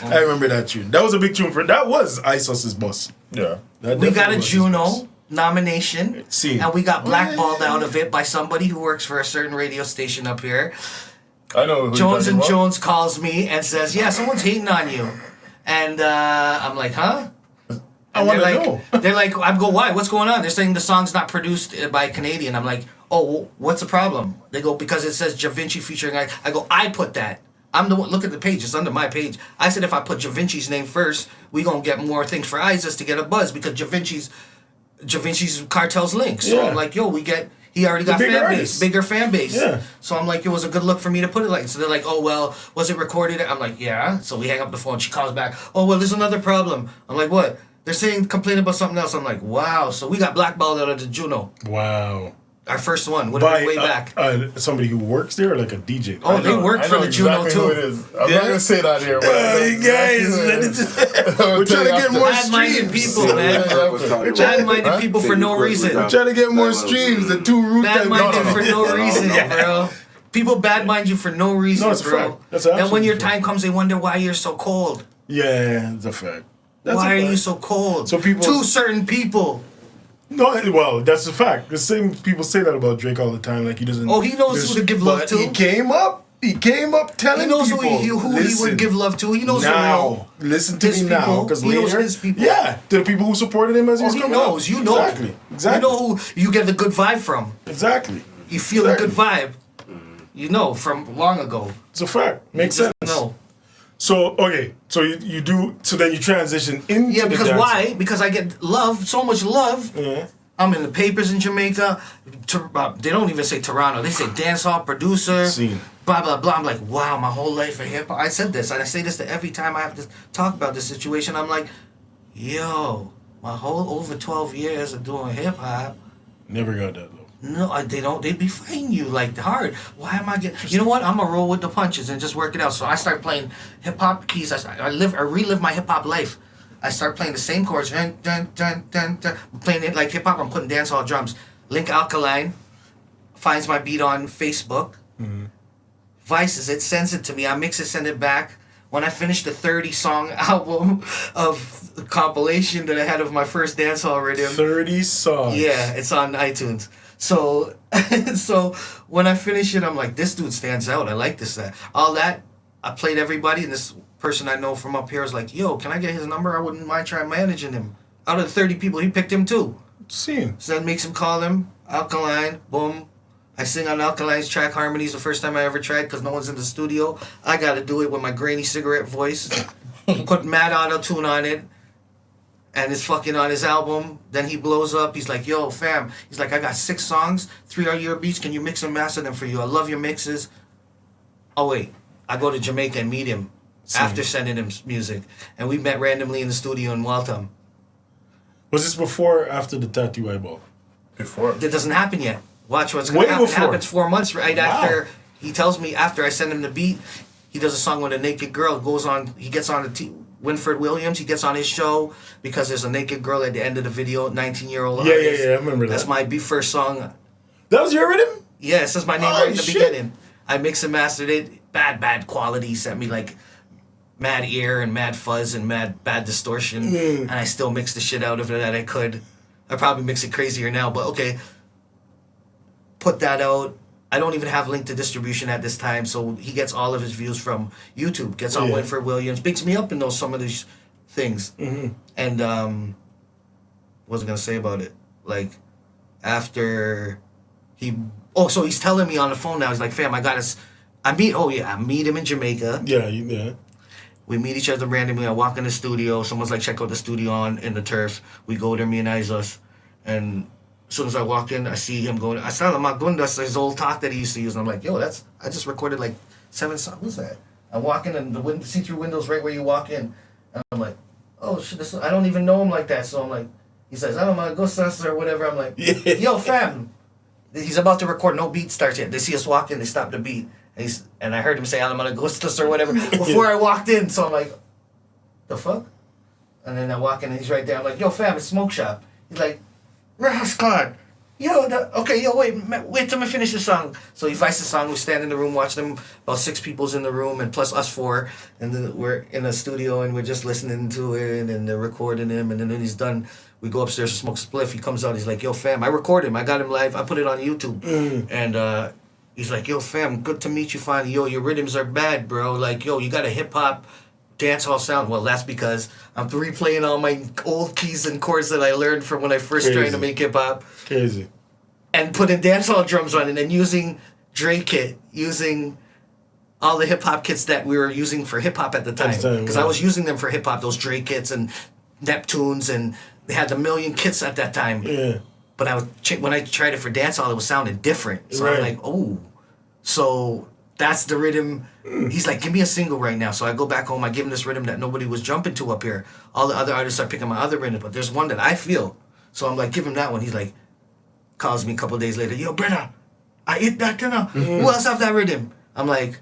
I remember that tune. That was a big tune for. That was Eyesus' boss. Yeah. We got a Juno nomination. See. And we got blackballed out of it by somebody who works for a certain radio station up here. I know who Jones and Jones calls me and says, yeah, someone's hating on you. And I'm like, huh? I want to know. They're like, I go, why? What's going on? They're saying the song's not produced by a Canadian. I'm like, oh, what's the problem? They go, because it says Ja Vinci featuring I go, I put that. I'm the one, look at the page, it's under my page. I said if I put Ja Vinci's name first, we gonna get more things for Eyesus to get a buzz because Ja Vinci's cartel's link. So I'm like, yo, he already got bigger fan base. Yeah. So I'm like, it was a good look for me to put it like. So they're like, oh, well, was it recorded? I'm like, yeah. So we hang up the phone. She calls back. Oh, well, there's another problem. I'm like, what? They're saying, complain about something else. I'm like, wow. So we got blackballed out of the Juno. Wow. Our first one. Way back. Somebody who works there or like a DJ? Oh, they work for the Juno too. Who it is. I'm not going to say that here. But we're trying to get more bad-minded streams. people, man. Bad-minded people for no reason. We're trying to get more streams. The two root bad-minded for no reason, bro. People bad-mind you for no reason, no, it's bro. Fact. That's and when your time comes, they wonder why you're so cold. Yeah, it's a fact. Why are you so cold? So people to certain people. No, well, that's a fact. The same people say that about Drake all the time. Like he doesn't. Oh, he knows who to give love to. He came up telling people. He knows who he would give love to. He knows now. Listen to me now, because later, knows his people. Yeah, to the people who supported him as he was coming up. You know. Exactly. You know who you get the good vibe from. Exactly. You feel a good vibe. You know from long ago. It's a fact. Makes sense. No. So okay, so you do. So then you transition into because the why? Because I get love, so much love. Yeah. I'm in the papers in Jamaica. They don't even say Toronto. They say dancehall producer. Scene. Blah blah blah. I'm like, wow, my whole life in hip hop. I said this, and I say this to every time I have to talk about this situation. I'm like, yo, my whole over 12 years of doing hip hop. Never got that though. No, they don't. They be fighting you like hard. Why am I getting? You know what? I'm gonna roll with the punches and just work it out. So I start playing hip hop keys. I relive my hip hop life. I start playing the same chords. Dun, dun, dun, dun, dun. I'm playing it like hip hop. I'm putting dancehall drums. Link Alkaline finds my beat on Facebook. Mm-hmm. Vices it, sends it to me. I mix it, send it back. When I finished the 30-song album of the compilation that I had of my first dancehall rhythm. 30 songs. Yeah, it's on iTunes. So when I finish it, I'm like, this dude stands out. I like this. All that, I played everybody, and this person I know from up here is like, yo, can I get his number? I wouldn't mind trying managing him. Out of the 30 people, he picked him too. Scene. So that makes him call him. Alkaline, boom. I sing on Alkaline's track harmonies the first time I ever tried because no one's in the studio. I got to do it with my grainy cigarette voice. Put mad auto-tune on it. And it's fucking on his album. Then he blows up. He's like, yo, fam. He's like, I got 6 songs. 3 are your beats. Can you mix and master them for you? I love your mixes. Oh, wait. I go to Jamaica and meet him after sending him music. And we met randomly in the studio in Waltham. Was this before or after the tattoo eyeball? Before. That doesn't happen yet. Watch what's going to happen. It happens 4 months after. He tells me after I send him the beat. He does a song with a naked girl. He gets on Winford Williams, he gets on his show because there's a naked girl at the end of the video, 19-year-old artist. Yeah, I remember that. That's my first song. That was your rhythm? Yeah, it says my name right in the beginning. I mixed and mastered it. Bad quality. Sent me like mad ear and mad fuzz and bad distortion. And I still mixed the shit out of it that I could. I probably mix it crazier now, but okay. Put that out. I don't even have link to distribution at this time, so he gets all of his views from YouTube. Gets on Winford Williams, picks me up in some of these things. Mm-hmm. And what was I gonna say about it? Like after so he's telling me on the phone now. He's like, "Fam, I meet him in Jamaica. Yeah. We meet each other randomly. I walk in the studio. Someone's like, check out the studio in the turf. We go there, me and Eyesus, and." As soon as I walk in, I see him going. I tell him, I'm doing this his old talk that he used to use. And I'm like, yo, I just recorded like 7 songs. What's that? I walk in and the see-through windows right where you walk in. And I'm like, oh, shit, I don't even know him like that. So I'm like, he says, I don't know, go sus or whatever. I'm like, yo, fam. He's about to record. No beat starts yet. They see us walk in. They stop the beat. And I heard him say, I'm going to go sus or whatever before I walked in. So I'm like, the fuck? And then I walk in and he's right there. I'm like, yo, fam, it's SmokeShop. He's like, Rascon. wait till I finish the song. So he fights the song. We stand in the room, watch them. About 6 people's in the room, and plus us 4. And then we're in a studio, and we're just listening to it, and they're recording him. And then when he's done, we go upstairs to smoke a spliff. He comes out. He's like, "Yo, fam, I record him. I got him live. I put it on YouTube." And he's like, "Yo, fam, good to meet you finally. Yo, your rhythms are bad, bro. Like, yo, you got a hip hop dancehall sound." Well, that's because I'm replaying all my old keys and chords that I learned from when I first tried to make hip hop. Crazy. And putting dancehall drums on it, and using Dre kit, using all the hip hop kits that we were using for hip hop at the time. Because I was using them for hip hop, those Dre kits and Neptunes, and they had a million kits at that time. Yeah. But when I tried it for dancehall, it was sounding different. So I'm like, oh. So that's the rhythm. He's like, "Give me a single right now." So I go back home, I give him this rhythm that nobody was jumping to up here. All the other artists are picking my other rhythm, but there's one that I feel. So I'm like, give him that one. He's like, calls me a couple days later, "Yo, brother, I hit that dinner. Who else have that rhythm?" I'm like,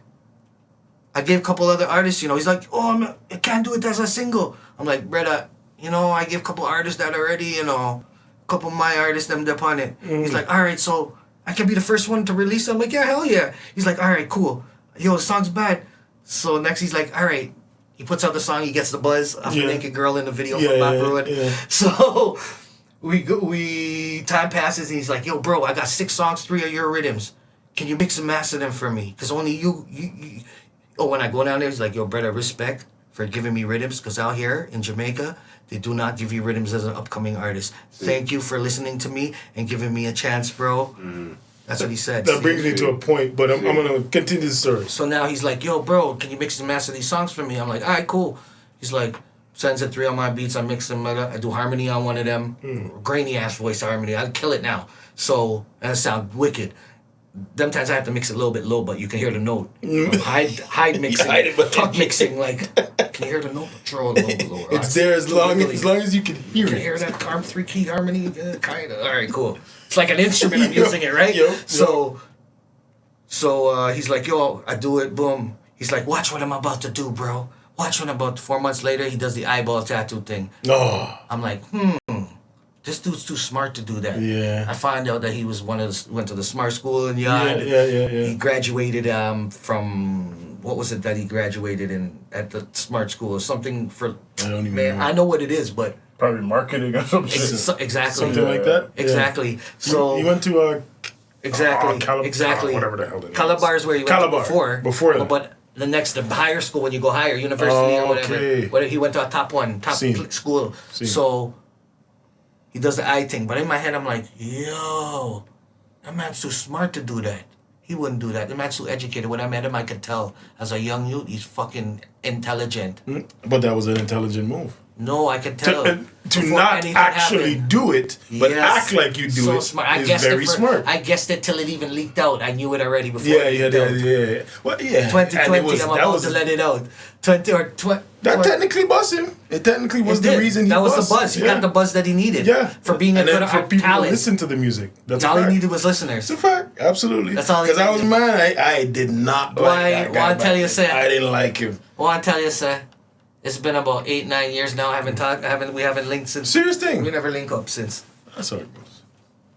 I gave a couple other artists, He's like, "Oh, I can't do it as a single." I'm like, "Brother, I give a couple artists that already, a couple of my artists, them upon it." He's like, "All right, so I can be the first one to release it." I'm like, "Yeah, hell yeah." He's like, "All right, cool. Yo, the song's bad." So next he's like, "All right." He puts out the song, he gets the buzz of the naked girl in the video from Bob Ruin. Yeah. So we time passes and he's like, "Yo, bro, I got 6 songs, 3 of your rhythms. Can you mix and master them for me? Because only you. When I go down there, he's like, "Yo, brother, respect for giving me rhythms, because out here in Jamaica, they do not give you rhythms as an upcoming artist. Thank you for listening to me and giving me a chance, bro." That's what he said. That brings me to a point, but I'm going to continue the story. So now he's like, "Yo, bro, can you mix and master these songs for me?" I'm like, "All right, cool." He's like, sends it 3 on my beats, I mix them, I do harmony on one of them, grainy ass voice harmony, I'd kill it now. So, and it sound wicked. Them times I have to mix it a little bit low, but you can hear the note. Hide mixing, tuck mixing, like, can you hear the note? Throw it a little bit lower. It's there as long as you can hear it. You can hear that 3-key harmony, kind of. All right, cool. It's like an instrument, I'm using it, right? So he's like, "Yo, I do it, boom." He's like, "Watch what I'm about to do, bro. Watch what I'm about." 4 months later, he does the eyeball tattoo thing. I'm like, this dude's too smart to do that. Yeah. I find out that he was went to the smart school in Yard. Yeah. He graduated from, what was it that he graduated in at the smart school or something for, I don't even know. I know what it is, but. Probably marketing or something. Exactly. Something like that? Exactly. Yeah. So. You went to Exactly. whatever the hell it is. Calabar is where you went to before. Before that. But the higher school, when you go higher, university or whatever. He went to a top school. So he does the eye thing. But in my head, I'm like, yo, that man's too smart to do that. He wouldn't do that. The man's too educated. When I met him, I could tell as a young youth, he's fucking intelligent. But that was an intelligent move. No, I could tell. To not actually do it, but act like you do it smart. is very smart. I guessed it till it even leaked out. I knew it already before. Yeah. Well, yeah. 2020, I'm about to let it out. 20 or 20. That technically was him. It technically was the reason he was. That was the buzz. He got the buzz that he needed. Yeah. For being a good for people talent. to listen to the music. That's all a fact. he needed was listeners. It's a fact. Absolutely. That's all he needed. Because I was mad. I did not like that guy. I tell you, sir. I didn't like him. Well, I tell you, sir. It's been about 8-9 years now. We haven't linked since. Serious thing. We never link up since. That's how it goes.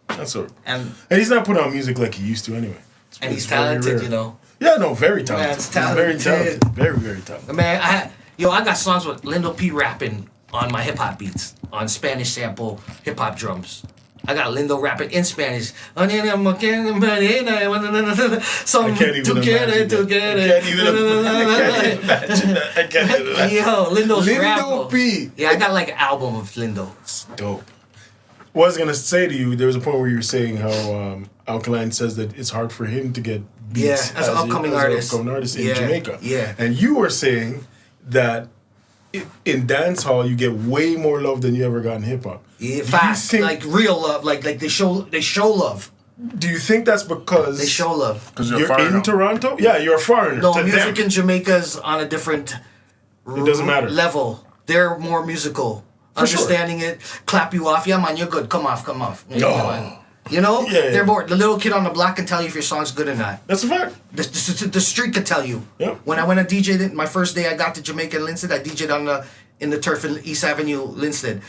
That's all. And he's not putting out music like he used to anyway. And he's talented, Yeah, no, very talented. Man's talented. He's very talented. Very, very talented. Man, I got songs with Lindo P rapping on my hip hop beats, on Spanish sample hip hop drums. I got Lindo rapping in Spanish. Some I can't even imagine that. I can't even imagine. Yo, Lindo's Lindo P. Yeah, I got like an album of Lindo. It's dope. What I was gonna say to you, there was a point where you were saying how Alkaline says that it's hard for him to get beats as an upcoming artist in Jamaica. Yeah. And you were saying that in dancehall you get way more love than you ever got in hip hop. Yeah, fast, like real love, like they show love. Do you think that's because they show love? Because you're in Toronto? Yeah, you're a foreigner. No, music in Jamaica is on a different it doesn't matter. level. They're more musical. Understanding it, clap you off. Yeah, man, you're good. Come off. They're more. The little kid on the block can tell you if your song's good or not. That's a fact. The street could tell you. Yep. When I went to DJ it, my first day I got to Jamaica and Linstead, I DJ'd in the turf in East Avenue, Linstead.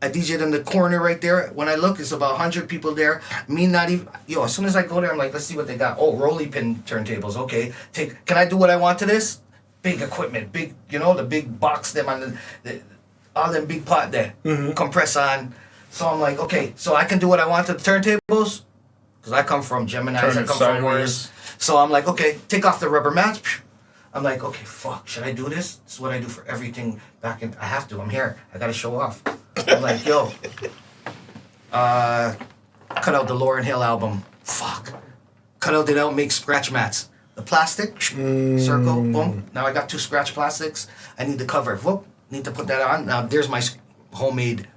I DJ'd in the corner right there. When I look, it's about 100 people there. Me not even... Yo, as soon as I go there, I'm like, let's see what they got. Oh, rolly pin turntables. Okay. Can I do what I want to this? Big equipment. Big, the big box them on all them big pot there. Compress on. So I'm like, okay, so I can do what I want to the turntables? Because I come from Gemini's, I come from Warriors. So I'm like, okay, take off the rubber mats. I'm like, okay, fuck, should I do this? This is what I do for everything back in... I have to, I'm here. I gotta show off. I'm like, yo. Cut out the Lauryn Hill album. Fuck. Cut out, they don't make scratch mats. The plastic, circle, boom. Now I got 2 scratch plastics. I need the cover. Whoop, need to put that on. Now there's my homemade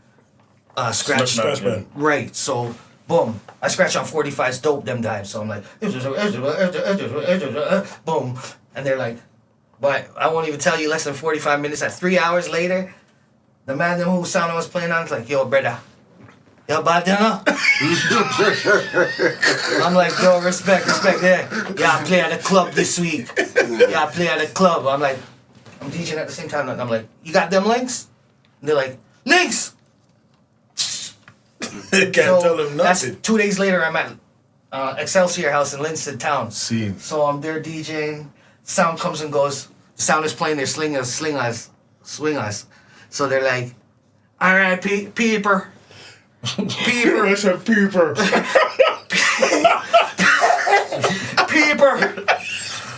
scratch mat. Right, so... Boom. I scratch on 45's dope them times. So I'm like, boom. And they're like, but I won't even tell you less than 45 minutes. At 3 hours later, the man whose sound I was playing on is like, yo, brother, you bad dinner? I'm like, yo, respect, yeah. Yeah, I play at the club this week. Yeah, I play at the club. I'm like, I'm DJing at the same time. And I'm like, you got them links? And they're like, links! Can't tell them nothing. That's 2 days later, I'm at Excelsior House in Linston Town. See. So I'm there DJing. Sound comes and goes. The sound is playing their swing us. So they're like, all right, peeper. That's a peeper. Peeper.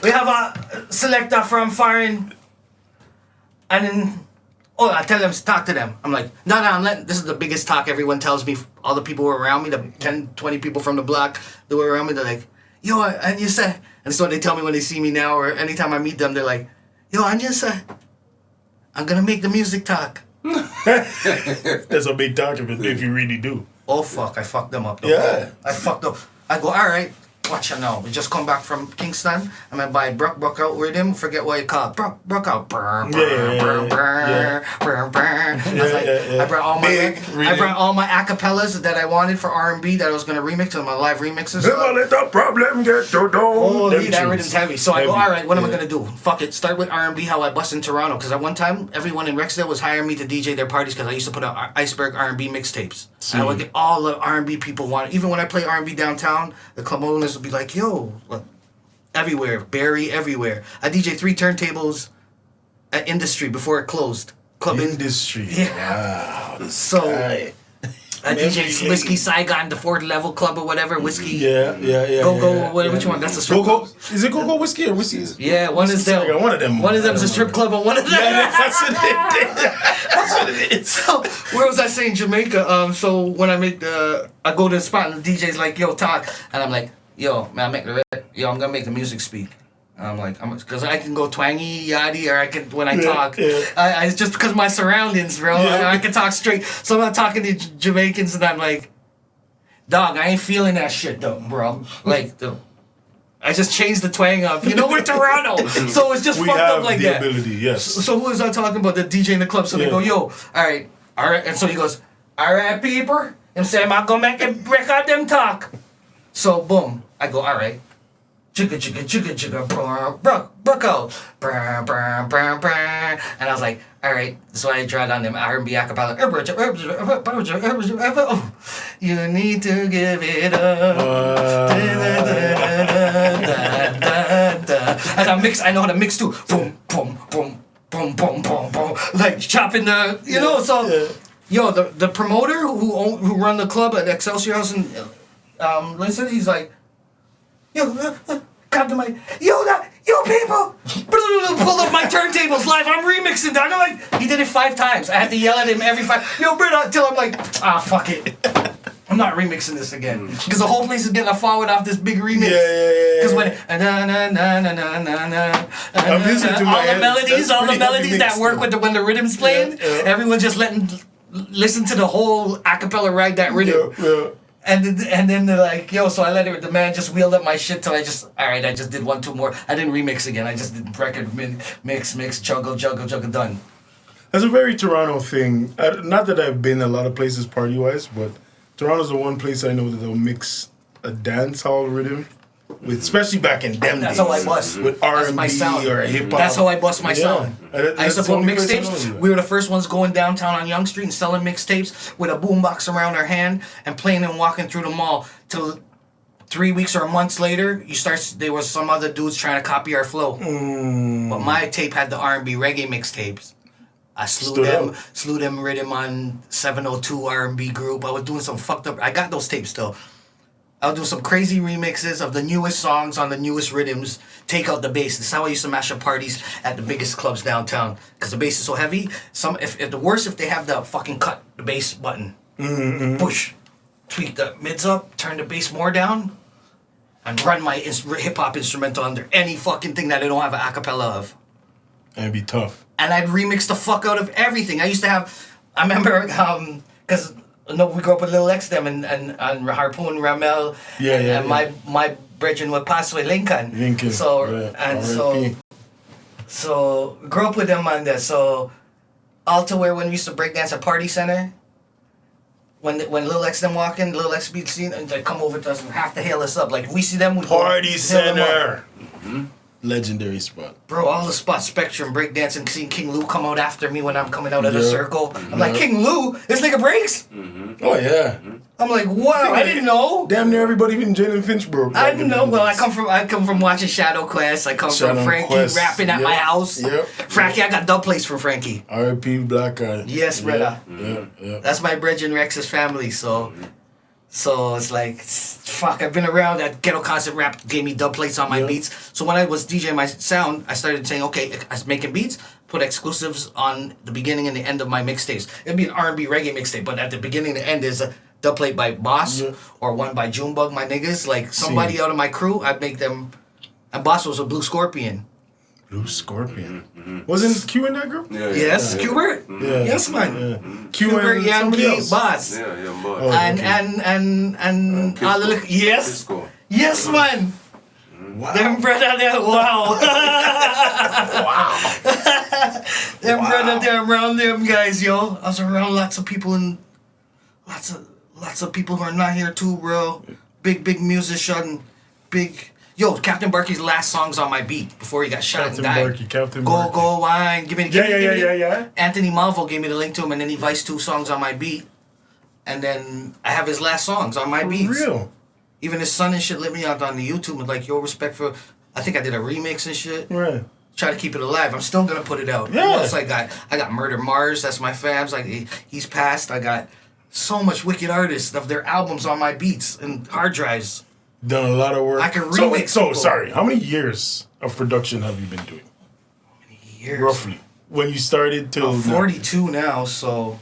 We have a selector from foreign. And then... Oh, I tell them to talk to them. I'm like, no, this is the biggest talk everyone tells me. All the people who are around me, the 10, 20 people from the block that were around me, they're like, yo, and you say, and so they tell me when they see me now or anytime I meet them, they're like, yo, and you say, I'm going to make the music talk. That's a big talk if you really do. Oh, fuck, I fucked them up. Yeah. I fucked up. I go, all right. Watch out now. We just come back from Kingston. I'm gonna buy Brook out with him. Forget what you call it. Brook out. I brought all my acapellas that I wanted for R&B that I was gonna remix on my live remixes. Never let the problem get to do. Holy, that rhythm's heavy. So I go, all right, what am I gonna do? Fuck it. Start with R&B. How I bust in Toronto. Because at one time, everyone in Rexdale was hiring me to DJ their parties because I used to put out Iceberg R&B mixtapes. And I would get all the R&B people wanted. Even when I play R&B downtown, the club owners would be like, yo, look, everywhere, Barry, everywhere. I DJ 3 turntables at Industry before it closed. Club Industry. Yeah. Wow. So I DJ Whiskey Saigon, the 4th level club or whatever. Whiskey. Yeah. Go. Which one? That's the strip club. Is it Go Whiskey or Whiskey? Yeah, one is them. One of them. One of them is a strip club, and one of them. Yeah, that's what it is. So where was I saying? Jamaica. So when I I go to the spot and the DJ's like, yo, talk, and I'm like, yo, man, I'm gonna make the music speak. I'm like, because I can go twangy, yaddy, or I can, when I talk, it's just because of my surroundings, bro. I can talk straight. So I'm not talking to Jamaicans, and I'm like, dog, I ain't feeling that shit, though, bro. Like, I just changed the twang up. We're Toronto, so it's just fucked up like that. We have the ability, yes. So who was I talking about? The DJ in the club. So they go, yo, all right, and so he goes, all right, peeper. I'm saying I'm gonna make a record them talk. So boom, I go, all right. Chugga, brook out. And I was like, all right, that's why I tried on them R&B acapella. You need to give it up. And I know how to mix too. Boom, boom, boom, boom, boom, boom, boom. Like chopping the, so. Yo, the promoter who run the club at Excelsior House in Linston, he's like, yo, grab the mic. Yo, people! Pull up my turntables live. I'm remixing that. I'm like, he did it 5 times. I had to yell at him every 5. Yo, brother, until I'm like, fuck it. I'm not remixing this again. Because the whole place is getting a forward off this big remix. Yeah. Because when I'm listening to all the melodies that work with when the rhythm's playing, everyone just listen to the whole acapella ride that rhythm. Yeah. And then they're like, yo, so I let it, the man just wheeled up my shit till I just did 1, 2 more. I didn't remix again. I just did record, mix, juggle, done. That's a very Toronto thing. Not that I've been a lot of places party-wise, but Toronto's the one place I know that they'll mix a dance hall rhythm with especially back in them That's days. how I bust. With That's R&B my sound. or hip hop. That's how I bust my sound. I used to put mixtapes. mixtapes. We were the first ones going downtown on Yonge Street and selling mixtapes with a boombox around our hand and playing and walking through the mall. Till 3 weeks or months later, there was some other dudes trying to copy our flow. But my tape had the R&B reggae mixtapes. I slew them rhythm on 702 R&B group. I was doing some fucked up. I got those tapes still. I was doing some crazy remixes of the newest songs on the newest rhythms. Take out the bass. This is how I used to mash up parties at the biggest clubs downtown. Because the bass is so heavy. If the worst if they have the fucking cut the bass button. Push. Tweak the mids up. Turn the bass more down. And run my hip hop instrumental under any fucking thing that I don't have an acapella of. And it'd be tough. And I'd remix the fuck out of everything. I used to have, I remember, because we grew up with Lil X Dem and Harpoon, Ramel, and my brethren would pass with Lincoln. So, right. and so grew up with them on that. So, all to where when we used to break dance at Party Center, when Lil X Dem walk in, Lil X beat scene, and they come over to us and have to hail us up. Like, we see them, we Party Center. Mm-hmm. Legendary spot. Bro, all the spots, Spectrum, breakdancing, seeing King Lou come out after me when I'm coming out of the circle. I'm like, King Lou? This nigga breaks? Oh, yeah. I'm like, wow, I didn't know. Damn near everybody, even Jalen Finch, bro. I didn't know. Well, I come from watching Shadow Quest. I come from Frankie rapping at my house. Yep. Frankie, I got dub plates from Frankie. R.I.P. Black Eye. Yes, brother. Yeah. That's my brethren Rex's family, so it's like, fuck, I've been around. That Ghetto Concept Rap gave me dub plates on my beats. So when I was DJing my sound, I started saying, okay, I was making beats, put exclusives on the beginning and the end of my mixtapes. It'd be an R&B reggae mixtape, but at the beginning and the end is a dub plate by Boss or one by Junebug, my niggas. Like, somebody out of my crew, I'd make them. And Boss was a Blue Scorpion. Blue Scorpion. Wasn't Q in that group? Yes, Qbert. Yes, man. Qbert, Yankee, Boss. Boss. And all the yes, man. Wow. Them brother there, wow. Them brother there around them guys, yo. I was around lots of people and lots of people who are not here too, bro. Big musician, big. Yo, Captain Barkey's last song's on my beat before he got shot and died. Captain Barkey. Go wine, give me. Yeah. Anthony Malvo gave me the link to him, and then he viced 2 songs on my beat, and then I have his last songs on my beats. For real? Even his son and shit lit me out on the YouTube with like, yo, respect for. I think I did a remix and shit. Right. Try to keep it alive. I'm still gonna put it out. Yeah. Who else I got Murder Mars. That's my fams. Like he's passed. I got so much wicked artists of their albums on my beats and hard drives. Done a lot of work. I can remix. So sorry. How many years of production have you been doing? How many years? Roughly. When you started till I'm 42 now, so.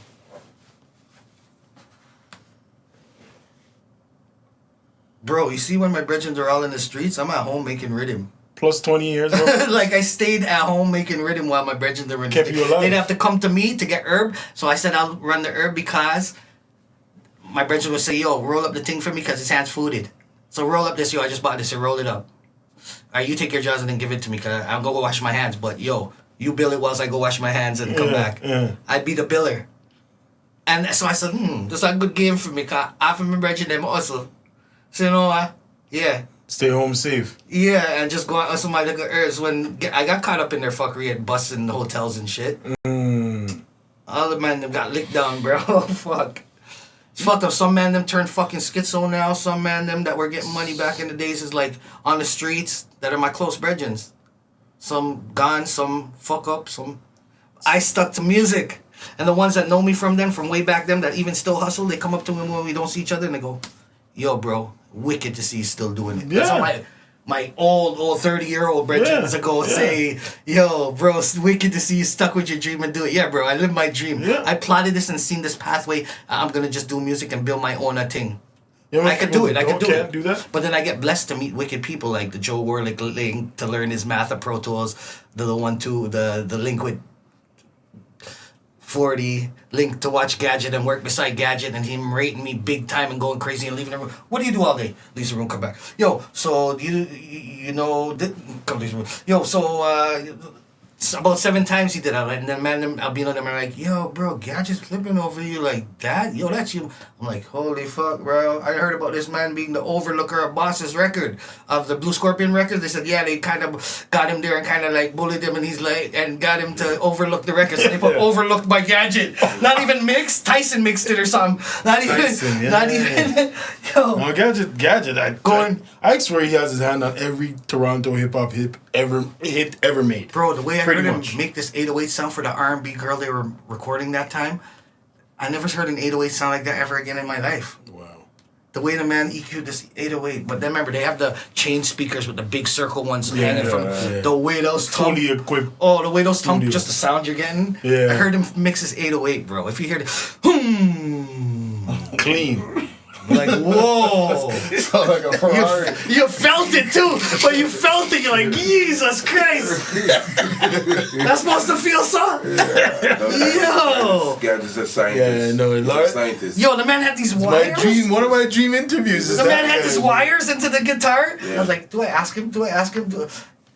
Bro, you see when my brethren are all in the streets, I'm at home making rhythm. Plus 20 years, bro? Like, I stayed at home making rhythm while my brethren were in the Kept streets. you alive. They'd have to come to me to get herb, so I said I'll run the herb because my brethren would say, yo, roll up the thing for me because his hand's fooded. So roll up this, yo, I just bought this and roll it up. All right, you take your jaws and then give it to me because I'm going to go wash my hands. But, yo, you bill it whilst I go wash my hands and come back. Yeah. I'd be the biller. And so I said, this is a good game for me because I have my brethren them hustle. So, you know what? Yeah. Stay home safe. Yeah, and just go out hustle my little herbs. When I got caught up in their fuckery at busting hotels and shit. All the men them got licked down, bro. Fuck. It's fucked up. Some man them turned fucking schizo now. Some man them that were getting money back in the days is like on the streets that are my close brethren. Some gone, some fuck up, some. I stuck to music. And the ones that know me from them, from way back them, that even still hustle, they come up to me when we don't see each other and they go, yo, bro, wicked to see you still doing it. Yeah. That's how my old 30-year-old brethren go say, yo, bro, it's wicked to see you stuck with your dream and do it. Yeah, bro, I live my dream. Yeah. I plotted this and seen this pathway. I'm going to just do music and build my own thing. You know, I could do it. I could do that. But then I get blessed to meet wicked people like the Joe Warlick link to learn his math of Pro Tools, the 1-2, the link with 40, link to watch Gadget and work beside Gadget and him rating me big time and going crazy and leaving the room. What do you do all day? Leaves the room, come back. Yo, so you know, come leave the room. Yo, so About 7 times he did that, and then man, Albino them are like, yo, bro, Gadget's flipping over you like that. Yo, that's you. I'm like, holy fuck, bro. I heard about this man being the overlooker of Boss's record, of the Blue Scorpion record. They said, yeah, they kind of got him there and kind of like bullied him, and he's like, and got him to overlook the record. So they put overlooked by Gadget. Not even mixed. Tyson mixed it or something. Not even. Yo. No, Gadget. I swear he has his hand on every Toronto hip hop hit ever made. Bro, the way I Pretty heard much. him make this 808 sound for the R&B girl they were recording that time, I never heard an 808 sound like that ever again in my life. Wow. The way the man EQ'd this 808, but then remember they have the chain speakers with the big circle ones hanging from the way those fully equipped. Oh, the way those just the sound you're getting. Yeah. I heard him mix his 808, bro. If you hear the Clean. like whoa. Sounds like a Ferrari. You felt it too, but you felt it. You're like, Jesus Christ. That's supposed to feel so. Yo. Gadget's a scientist. Yeah, no, He's a scientist. Yo, the man had these wires. One of my dream interviews is The that man had guy. these wires into the guitar. Yeah. I was like, do I ask him? Do I ask him? Do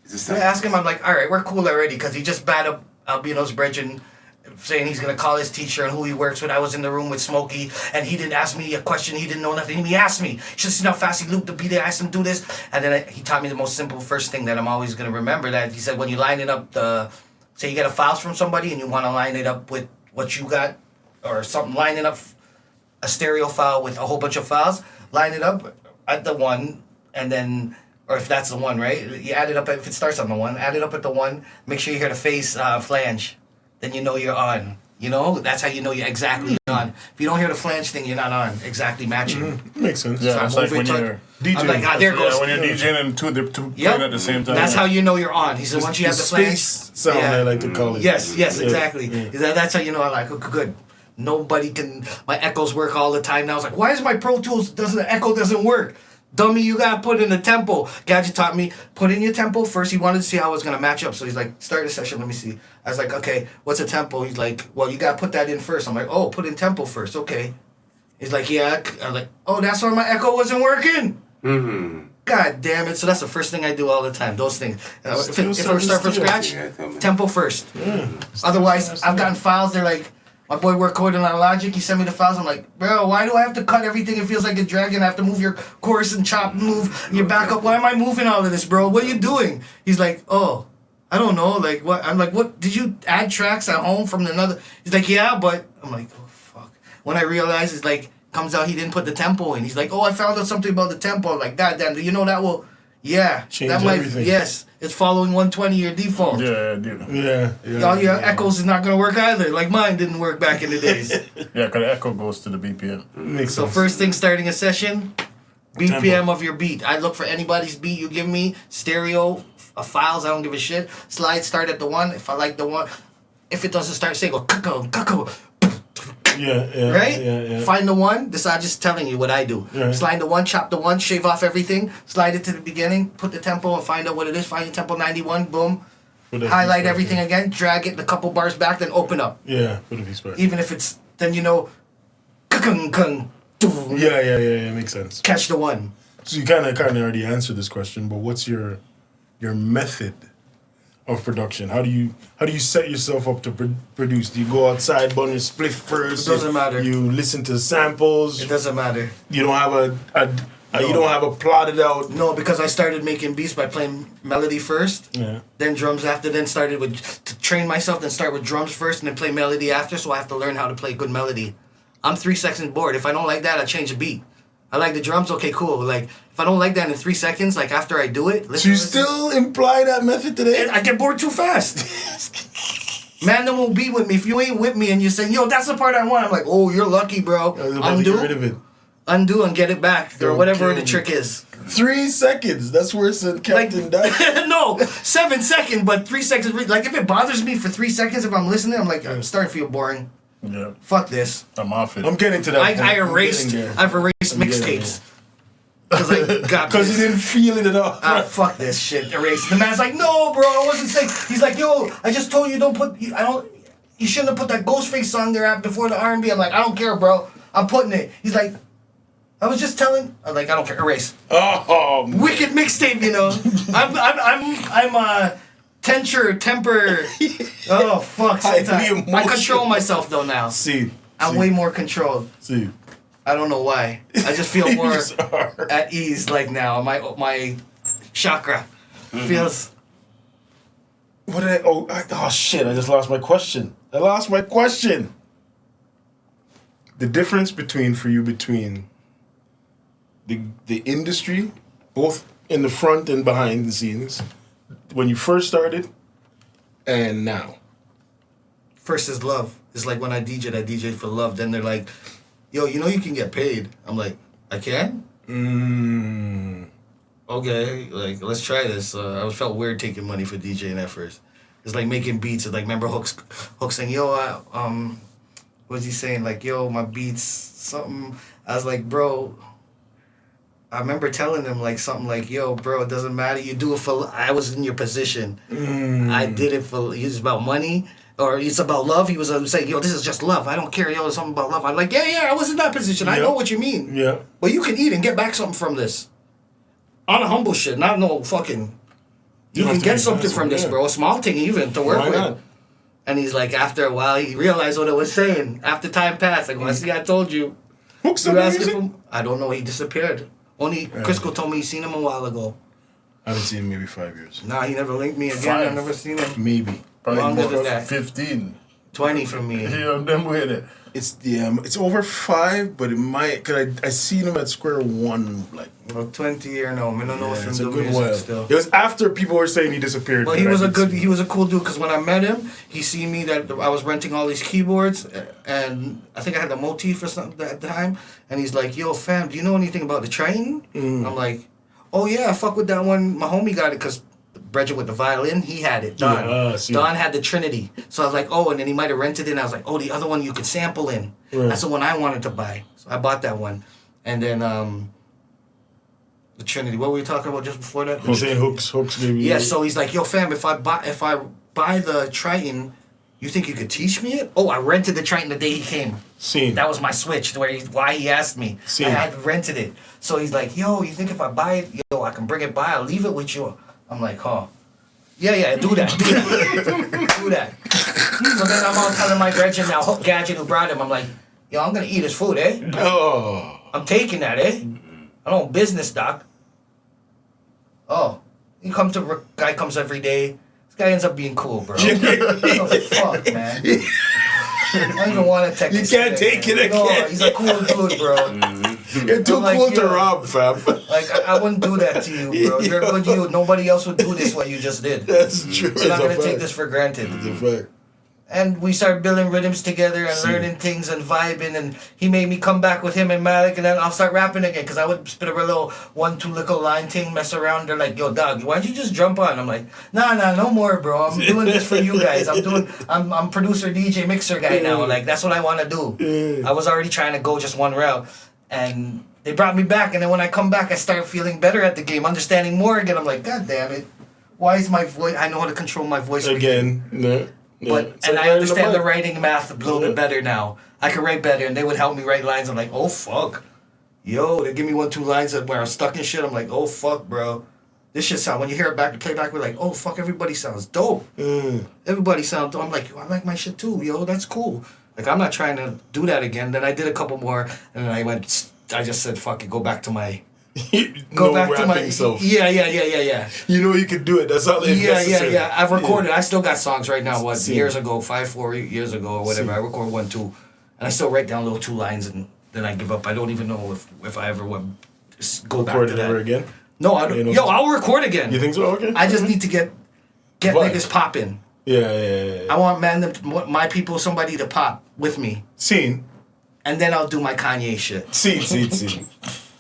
He's a I ask him? I'm like, all right, we're cool already, because he just bad up Albino's brethren, saying he's gonna call his teacher and who he works with. I was in the room with Smokey, and he didn't ask me a question. He didn't know nothing. He asked me. You should see how fast he looped the beat. I asked him to do this, and then he taught me the most simple first thing that I'm always gonna remember. That he said, when you line it up, say you get a files from somebody and you want to line it up with what you got, or something, line it up a stereo file with a whole bunch of files. Line it up at the one, and then. Or if that's the one, right? You add it up, if it starts on the one, add it up at the one, make sure you hear the phase flange. Then you know you're on. You know? That's how you know you're exactly on. If you don't hear the flange thing, you're not on. Exactly matching. Makes sense. Yeah, So it's I'm like when moving you're DJing. I'm like, there it goes. when you're DJing and they're two playing at the same time. That's how you know you're on. He said, once you have the flange. Space sound, I like to call it. Yes, exactly. That's how you know I'm like, good. Nobody can, my echoes work all the time now. I was like, why is my Pro Tools, the echo doesn't work? Dummy, you gotta put in the tempo. Gadget taught me, put in your tempo first. He wanted to see how I was gonna match up. So he's like, start the session, let me see. I was like, okay, what's a tempo? He's like, well, you gotta put that in first. I'm like, oh, put in tempo first, okay. He's like, yeah. I'm like, oh, that's why my echo wasn't working. Mm-hmm. God damn it. So that's the first thing I do all the time, those things. If I start from scratch, tempo first. Otherwise, I've gotten files, they're like, my boy worked coding on Logic, he sent me the files, I'm like, bro, why do I have to cut everything? It feels like a dragon, I have to move your chorus and chop, move your backup. Why am I moving all of this, bro? What are you doing? He's like, oh, I don't know, like, what? I'm like, what, did you add tracks at home from another? He's like, yeah, but, I'm like, oh, fuck. When I realize, it's like, comes out, he didn't put the tempo in. He's like, oh, I found out something about the tempo. I'm like, God damn, do you know that will, yeah. Change that might, everything. yes, it's following 120, your default. Yeah. All your echoes is not gonna work either. Like mine didn't work back in the days. Yeah, because the echo goes to the BPM. Makes So sense. first thing starting a session, BPM of your beat. I look for anybody's beat you give me, stereo, files, I don't give a shit. Slide start at the one. If I like the one, if it doesn't start, say go cuckoo. Yeah. Right? Yeah. Find the one. This I'm just telling you what I do. Yeah. Slide the one, chop the one, shave off everything, slide it to the beginning, put the tempo and find out what it is. Find your tempo 91, boom. Highlight everything again, drag it a couple bars back, then open up. Yeah, put a piece back. Even if it's, then you know, Yeah, makes sense. catch the one. So you kind of already answered this question, but what's your method of production? How do you set yourself up to produce? Do you go outside, burn your spliff first? It doesn't matter. You listen to samples. It doesn't matter. You don't have a plotted out. No, because I started making beats by playing melody first, Yeah. then drums after, then started to train myself, then start with drums first, and then play melody after, so I have to learn how to play good melody. I'm 3 seconds bored. If I don't like that, I change the beat. I like the drums, okay, cool. Like, if I don't like that in 3 seconds, like after I do it, So you still imply that method today? I get bored too fast. Man, them won't be with me. If you ain't with me and you're saying, yo, that's the part I want, I'm like, oh, you're lucky, bro. I was about to get rid of it. Undo and get it back, or Don't whatever kill the me. trick is. 3 seconds. That's worse than Captain Dice. No, 7 seconds, but 3 seconds. Like, if it bothers me for 3 seconds, if I'm listening, I'm like, I'm starting to feel boring. Yeah. Fuck this. I'm off it. I'm getting to that point. I've erased getting mixtapes. Because I got Because you this. didn't feel it at all. Fuck this shit. Erase. The man's like, no, bro, I wasn't saying. He's like, yo, I just told you you shouldn't have put that Ghostface song there before the R&B. I'm like, I don't care, bro. I'm putting it. He's like, I was just telling. I'm like, I don't care. Erase. Oh, Wicked mixtape, you know. I'm temper. Oh fuck! Sometimes I control myself though now. I'm way more controlled. I don't know why. I just feel more at ease like now. My chakra feels. What did oh shit! I just lost my question. The difference between the industry, both in the front and behind the scenes, when you first started, and now. First is love. It's like when I DJ'd for love. Then they're like, yo, you know you can get paid. I'm like, I can? Okay, like, let's try this. I felt weird taking money for DJing at first. It's like making beats. It's like, remember Hook saying, yo, what's he saying? Like, yo, my beats, something. I was like, bro, I remember telling him like something like, yo, bro, it doesn't matter. You do it for, I was in your position. I did it for, it's about money. Or it's about love. He was saying, yo, this is just love. I don't care. Yo, it's something about love. I'm like, yeah, I was in that position. I know what you mean. Yeah. But you can eat and get back something from this. On a humble shit, not no fucking... You can get something from this, bro. A small thing even to work with. And he's like, after a while, he realized what it was saying. After time passed, I go, see, I told you. Hook's I don't know. He disappeared. Only Crisco told me he seen him a while ago. I haven't seen him maybe 5 years. Nah, he never linked me again. I've never seen him. Maybe. Longer than that. 15. 20 from me. Yeah, them with it. It's over 5, but it might, cause I seen him at square one like. Well, 20 years now. I don't know if it's him a do good music while. still. It was after people were saying he disappeared. Well, he was a cool dude because when I met him, he seen me that I was renting all these keyboards and I think I had the motif or something at the time, and he's like, "Yo, fam, do you know anything about the Triton?" I'm like, "Oh yeah, I fuck with that one. My homie got it because." Bridget with the violin, he had it. Don. Don had the Trinity. So I was like, oh, and then he might have rented it. And I was like, oh, the other one you could sample in. Right. That's the one I wanted to buy. So I bought that one. And then the Trinity. What were we talking about just before that? I'm saying Hooks maybe. Yeah, so he's like, yo, fam, if I buy the Triton, you think you could teach me it? Oh, I rented the Triton the day he came. That was my switch, why he asked me. I had rented it. So he's like, yo, you think if I buy it, yo, I can bring it by, I'll leave it with you. I'm like, huh. Yeah, do that. Do that. So then I'm out telling my Gretchen now, Hook Gadget who brought him, I'm like, yo, I'm gonna eat his food, eh? Oh. I'm taking that, eh? I don't business, doc. Oh. Guy comes every day. This guy ends up being cool, bro. What the fuck, man? I don't even want to text. You can't take it again. No, he's a cool dude, bro. You're too cool to rob, fam. Like, I wouldn't do that to you, bro. You're a good dude. Nobody else would do this what you just did. That's true. I'm not going to take this for granted. It's a fact. And we started building rhythms together and learning things and vibing. And he made me come back with him and Malik. And then I'll start rapping again. Because I would spit a little 1-2 little line thing, mess around. They're like, yo, dog, why don't you just jump on? I'm like, nah, no more, bro. I'm doing this for you guys. I'm producer, DJ, mixer guy now. Like, that's what I want to do. I was already trying to go just one route. And they brought me back. And then when I come back, I start feeling better at the game, understanding more again. I'm like, God damn it. Why is my voice... I know how to control my voice again. No. But and I understand the writing math a little bit better now. I can write better, and they would help me write lines. I'm like, oh fuck, yo, they give me 1-2 lines where I'm stuck in shit. I'm like, oh fuck, bro, this shit sound. When you hear it back, the playback, we're like, oh fuck, everybody sounds dope. Everybody sounds dope. I'm like, yo, I like my shit too, yo, that's cool. Like I'm not trying to do that again. Then I did a couple more, and then I just said, fuck it, go back to my. Self. Yeah. You know you can do it. That's all. Yeah. I've recorded. I still got songs right now. Years ago, 4 years ago or whatever. I record 1-2, and I still write down little 2 lines, and then I give up. I don't even know if I ever would go back to that. Ever again? No, I don't. Yo, I'll record again. You think so? Okay. I just need to get niggas popping. Yeah. I want my people, somebody to pop with me. And then I'll do my Kanye shit. Scene.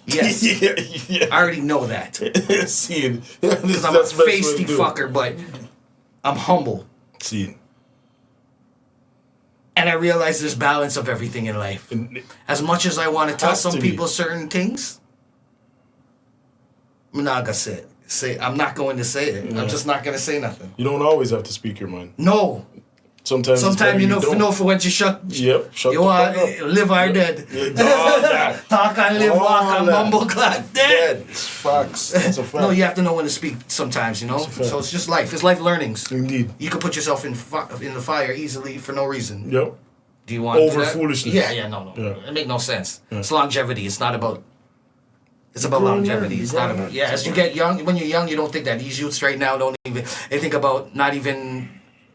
Yes. Yeah. I already know that. Scene. Because I'm a feisty fucker, but I'm humble. Scene. And I realize there's balance of everything in life. As much as I want to tell some people certain things, I'm not gonna say it. I'm not going to say it. I'm just not gonna say nothing. You don't always have to speak your mind. No. Sometimes you know don't. for what you shut. Yep. Shut You the want fuck up. live or dead. Yeah, all that. Talk and live, walk All and that. mumble clap dead. Dead. Facts. That's a fact. No, you have to know when to speak sometimes, you know? That's a fact. So it's just life. It's life learnings. Indeed. You can put yourself in the fire easily for no reason. Yep. Do you want Over to do that? foolishness. Yeah, no. Yeah. It makes no sense. Yeah. It's longevity. It's not about... It's about growing longevity. up, It's you're not growing about... up. Yeah, as you get young, when you're young, you don't think that. These youths right now don't even... They think about not even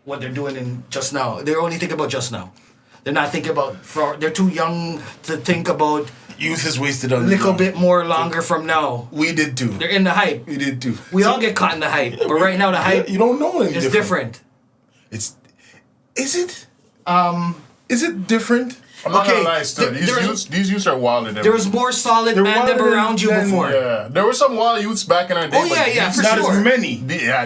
what they're doing in just now. They only think about just now. They're not thinking about... They're too young to think about... Youth is wasted on A little bit more longer from now. We did too. They're in the hype. We did too. We all get caught in the hype. But right now, the hype You don't know any is different. It's. Is it? Is it different? I'm not Okay, gonna lie, still. These youths are wilder than There was more solid They're man wilder around you than- before. Yeah, there were some wild youths back in our day. Oh, but yeah, these- for Not sure. as many.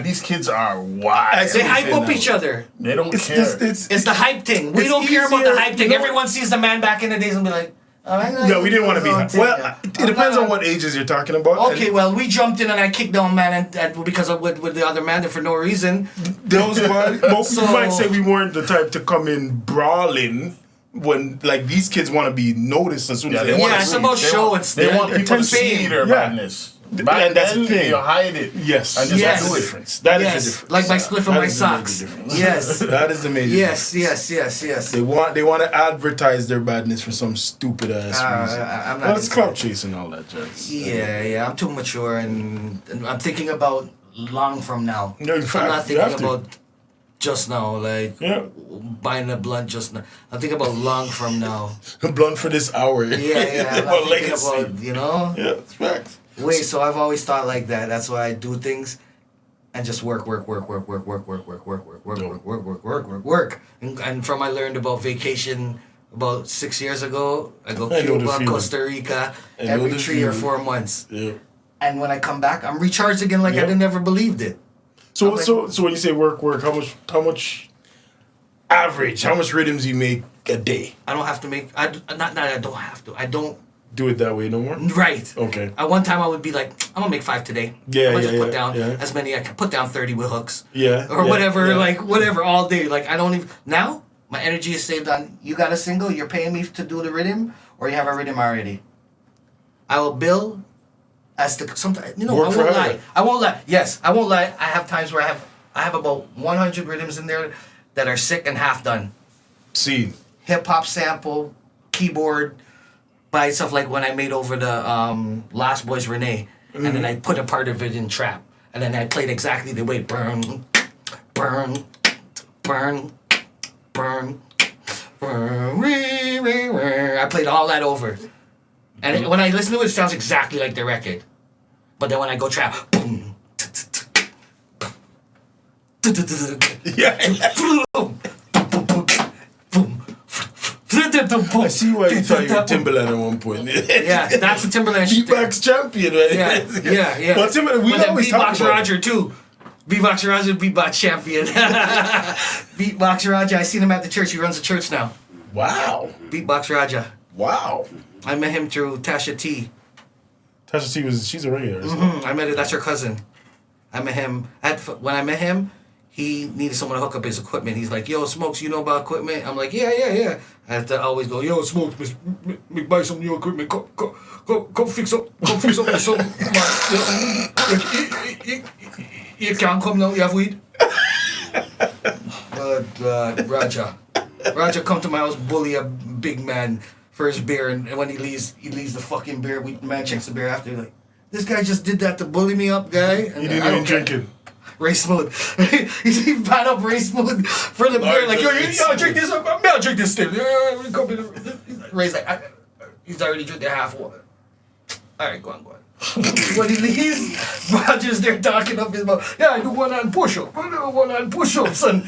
These kids are wild. They hype up now. each other. They don't It's care. this. It's the hype thing. We It's don't care about the easier, hype thing. no. Everyone sees the man back in the days and be like, Yeah, we didn't want to be. Well, it depends on what ages you're talking about. Okay, well, we jumped in and I kicked down man and because of with the other man for no reason. Those ones, but So- you might say we weren't the type to come in brawling when like these kids want to be noticed as soon as Yeah, they they want Yeah, to. it's about show and They stuff. want people to see Fame. their Yeah. badness. Back And that's then, the thing. you hide it. Yes, And just Yes. that's do the it. difference. That is Yes, the difference. like my split from That my is the major socks. difference. Yes. That is the major. difference. Yes. They want to advertise their badness for some stupid ass reason. I'm not Well, it's into clout it. chasing all that jazz. Yeah, I'm too mature and I'm thinking about long from now. No, in fact, I'm not you thinking have to. about just now, like Yeah, buying a blunt just now. I'm thinking about long from now. blunt for this hour. Yeah, I'm About not thinking legacy. about, you know? Yeah, it's facts. Wait, so I've always thought like that. That's why I do things and just work. And from I learned about vacation about 6 years ago, I go I know the Cuba, feeling. Costa Rica I know every the 3 or feeling. 4 months. Yeah. And when I come back, I'm recharged again like Yeah. I never believed it. So Okay. so when you say work, how much average? How much rhythms you make a day? I don't have to make. I don't have to. I don't. Do it that way no more. Right. Okay. At one time, I would be like, I'm gonna make 5 today. Yeah, I'm gonna yeah, just put yeah, down yeah. as many. I can put down 30 with hooks. Yeah. Or yeah, whatever, yeah. like whatever, all day. Like I don't even now. My energy is saved on. You got a single. You're paying me to do the rhythm, or you have a rhythm already. I will bill as the sometimes. You know, Work I for won't hire. lie. I won't lie. Yes, I won't lie. I have times where I have about 100 rhythms in there that are sick and half done. See. Hip hop sample, keyboard, by stuff like when I made over the Last Boys Renee, and then I put a part of it in trap, and then I played exactly the way burn, burn, burn, burn, burn. I played all that over, and when I listen to it, it sounds exactly like the record. But then when I go trap, boom, Yeah. I see why you thought you were Timberland at one point. Yeah, that's the Timberland shit. Beatbox champion, right? Yeah. But Timberland, we But then always talk Beatbox about Roger too. Beatbox Roger, Beatbox champion. Beatbox Roger, I seen him at the church. He runs the church now. Wow. Beatbox Roger. Wow. I met him through Tasha T. Tasha T she's a regular. isn't I met her. That's her cousin. I met him when I met him. He needed someone to hook up his equipment. He's like, "Yo, Smokes, you know about equipment?" I'm like, "Yeah." I have to always go, "Yo, Smokes, me buy some new equipment. Go fix up some. You can't come now. You have weed." But Raja come to my house, bully a big man for his beer, and when he leaves the fucking beer. The man checks the beer after, like, this guy just did that to bully me up, guy. And he? You didn't I even don't care. drink it. Ray Smooth. he bought up Ray Smooth for the beer. Like, yo, drink this. I'll drink this still. Ray's like, he's already drinking half water. All right, go on. When he leaves, Roger's there talking up his mouth. Yeah, I do one-hand push-up. I do one-hand push-ups and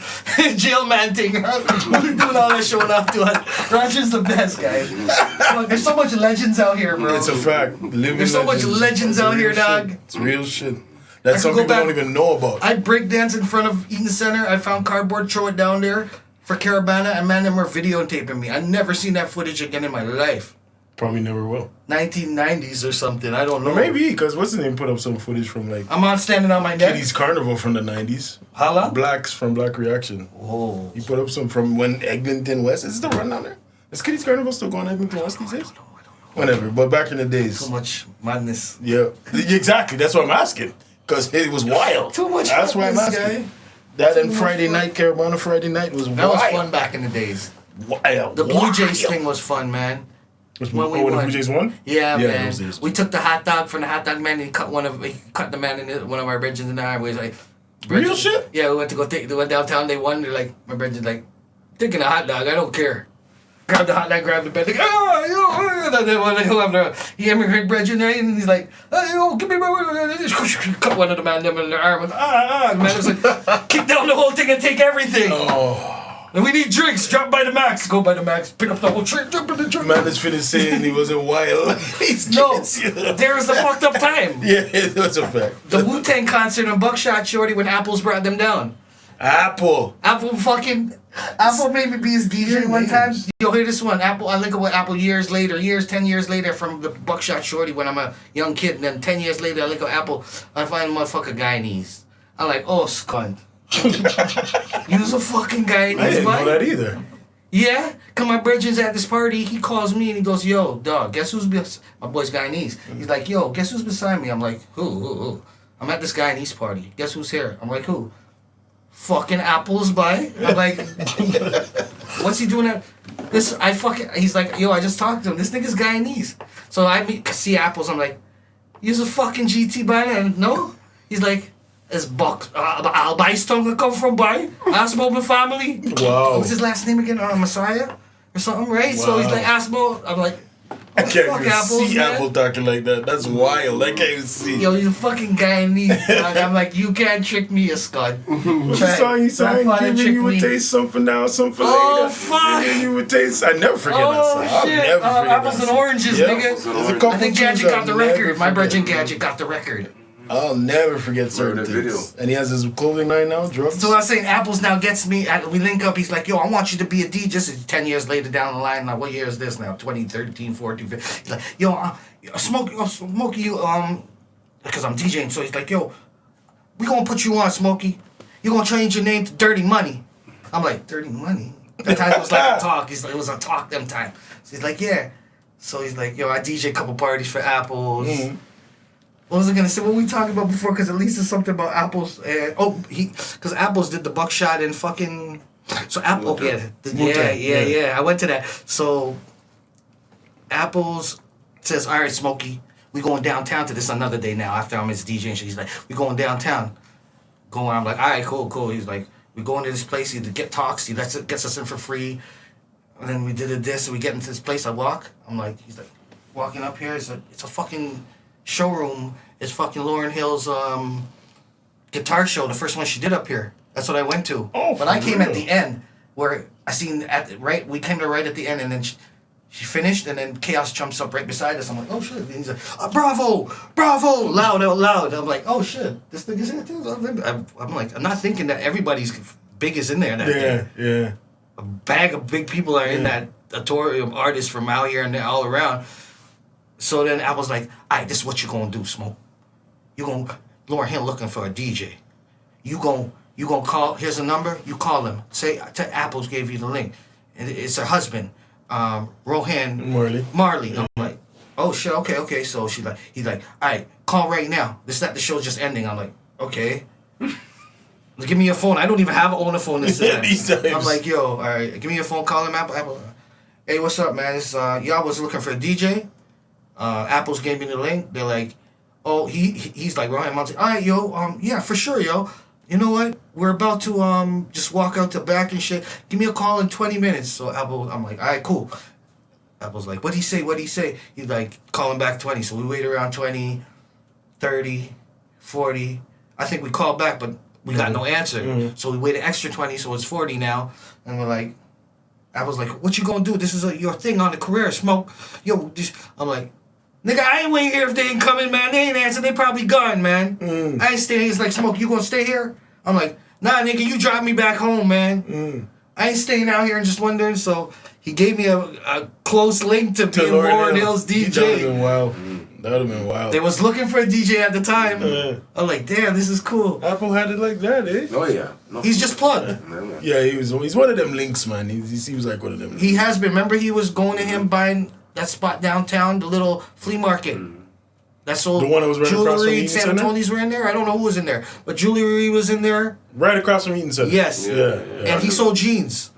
jail man thing. Doing all that showing off to us. Roger's the best, guy. Fuck, there's so much legends out here, bro. It's a fact. Living There's so much legends It's out real here, shit. dog. It's real shit. That I some could go people don't back- even know about. I break dance in front of Eaton Center. I found cardboard, throw it down there for Caravana, and man, them were videotaping me. I never seen that footage again in my life. Probably never will. 1990s or something. I don't know. Or maybe, because what's his name put up some footage from like I'm on standing on my neck. Kitty's Carnival from the 90s. Holla? Blacks from Black Reaction. Oh. He put up some from when Eglinton West. Is it still running down there? Is Kitty's Carnival still going Eglinton West these days? I don't know. Whatever, but back in the days. Too much madness. Yeah, exactly. That's what I'm asking. Because it was wild. Too much That's why I'm madness, asking. guy. That and Friday night, Carabana Friday night was wild. That was fun back in the days. Wild. The Blue Jays thing was fun, man. When the Blue Jays won? Yeah, man. those days. We took the hot dog from the hot dog man and he cut the man in one of our bridges in the highway. Like, Real shit? Yeah, we went to they went downtown, they won, they're like, my bridges like, taking a hot dog, I don't care. Grab the hot dog, grab the bed, like, he immigrant bridge in there, and he's like, hey, yo, give me my, cut one of the man them in their arm, and the man was like, kick down the whole thing and take everything. Oh. And we need drinks, drop by the max, go by the max, pick up the whole drink, jump in the drink. Man is finished saying he wasn't wild. No, there was a fucked up time. Yeah, that's a fact. The Wu-Tang concert in Buckshot Shorty when Apples brought them down. Apple Apple made me be his DJ one time. Yo, hear this one. I link up with Apple 10 years later from the Buckshot Shorty when I'm a young kid. And then 10 years later, I link up Apple. I find a motherfucker Guyanese. I'm like, oh, scunt. You was a fucking Guyanese, I didn't boy. know that either. Yeah? Cause my brethren's at this party. He calls me and he goes, yo, dog, guess who's my boy's Guyanese. He's like, yo, guess who's beside me? I'm like, who? I'm at this Guyanese party. Guess who's here? I'm like, who? Fucking Apples, boy. I'm like, what's he doing at he's like, yo, I just talked to him. This nigga's Guyanese. So I see Apples, I'm like, you's a fucking GT boy? And no? He's like, it's Albaiston come from, boy. Asmo my family. Wow. What's his last name again? Messiah? Or something, right? Wow. So he's like, Asmo. I'm like, I can't fuck even Apples, see man. Apple talking like that. That's wild. I can't even see. Yo, he's a fucking Guyanese, dog. I'm like, you can't trick me, you scud. What's the song he sang? Giving you a taste, something now, something Oh, later. fuck. Giving you a taste. I never forget that song. I'll shit. never forget Apples that and song. oranges, Yep. nigga. There's a I couple I think tunes Gadget got I'll the never record. My forget. brethren Gadget got the record. I'll never forget certain Remember the things. video. And he has his clothing line now, drugs. So I was saying, Apples now gets me. We link up. He's like, yo, I want you to be a DJ. This is 10 years later down the line. Like, what year is this now? 2013, 14, 15. He's like, yo, Smokey, you, because I'm DJing. So he's like, yo, we gonna put you on, Smokey. You gonna change your name to Dirty Money. I'm like, Dirty Money? That time it was like a talk. He's like, it was a talk them time. So he's like, yeah. So he's like, yo, I DJ a couple parties for Apples. Mm-hmm. What was I gonna say? What were we talking about before? Because at least there's something about Apples. Because Apples did the Buckshot and fucking. So Apple, yeah. I went to that. So Apples says, "All right, Smokey, we going downtown to this another day now." After I'm his DJ and shit, he's like, "We going downtown." I'm like, "All right, cool." He's like, "We going to this place. He get talks. He gets us in for free." And then we did this, and we get into this place. I walk. I'm like, he's like, walking up here. It's a fucking showroom. It's fucking Lauryn Hill's guitar show, the first one she did up here. That's what I went to. Oh, but I came at real? the end where I seen we came to right at the end, and then she finished, and then Chaos jumps up right beside us. I'm like, oh shit. And he's like, bravo, loud out loud. I'm like, oh shit, this thing is here too. I'm like, I'm not thinking that everybody's big is in there that day. Yeah. A bag of big people are in that auditorium, artists from out here and they're all around. So then I was like, all right, this is what you gonna do, Smoke. Lauryn Hill looking for a DJ. You gonna call, here's a number, you call him. Say, Apples gave you the link. It's her husband, Rohan Marley. I'm like, oh shit, okay. So he's like, all right, call right now. The show's just ending. I'm like, okay. Give me your phone. I don't even have a phone this time. These times. I'm like, yo, all right, give me your phone, call him Apple. Hey, what's up, man? It's, y'all was looking for a DJ. Apples gave me the link. They're like, oh, he's like, Ryan Monty. All right, yo, yeah, for sure, yo. You know what? We're about to just walk out the back and shit. Give me a call in 20 minutes. So Apple, I'm like, all right, cool. Apple's like, what'd he say? He's like, call him back 20. So we wait around 20, 30, 40. I think we called back, but we got no answer. Mm-hmm. So we waited extra 20, so it's 40 now. And we're like, Apple's like, what you gonna do? This is your thing on the career, Smoke. Yo, I'm like, nigga, I ain't waiting here if they ain't coming, man. They ain't answering. They probably gone, man. I ain't staying here. He's like, Smoke, you gonna stay here? I'm like, nah, nigga, you drive me back home, man. I ain't staying out here and just wondering. So he gave me a close link to being Lauryn Hill's DJ. That would have been wild. That would have been wild. They was looking for a DJ at the time. I'm like, damn, this is cool. Apple had it like that, eh? Oh yeah. No. He's just plugged. Yeah, he's one of them links, man. He seems like one of them links. He has been. Remember, he was going to him buying that spot downtown, the little flea market. That sold the one that was right across from Eaton San Center? Antonio's were in there. I don't know who was in there, but jewelry was in there. Right across from Eaton Center. Yes. Yeah. And he sold jeans.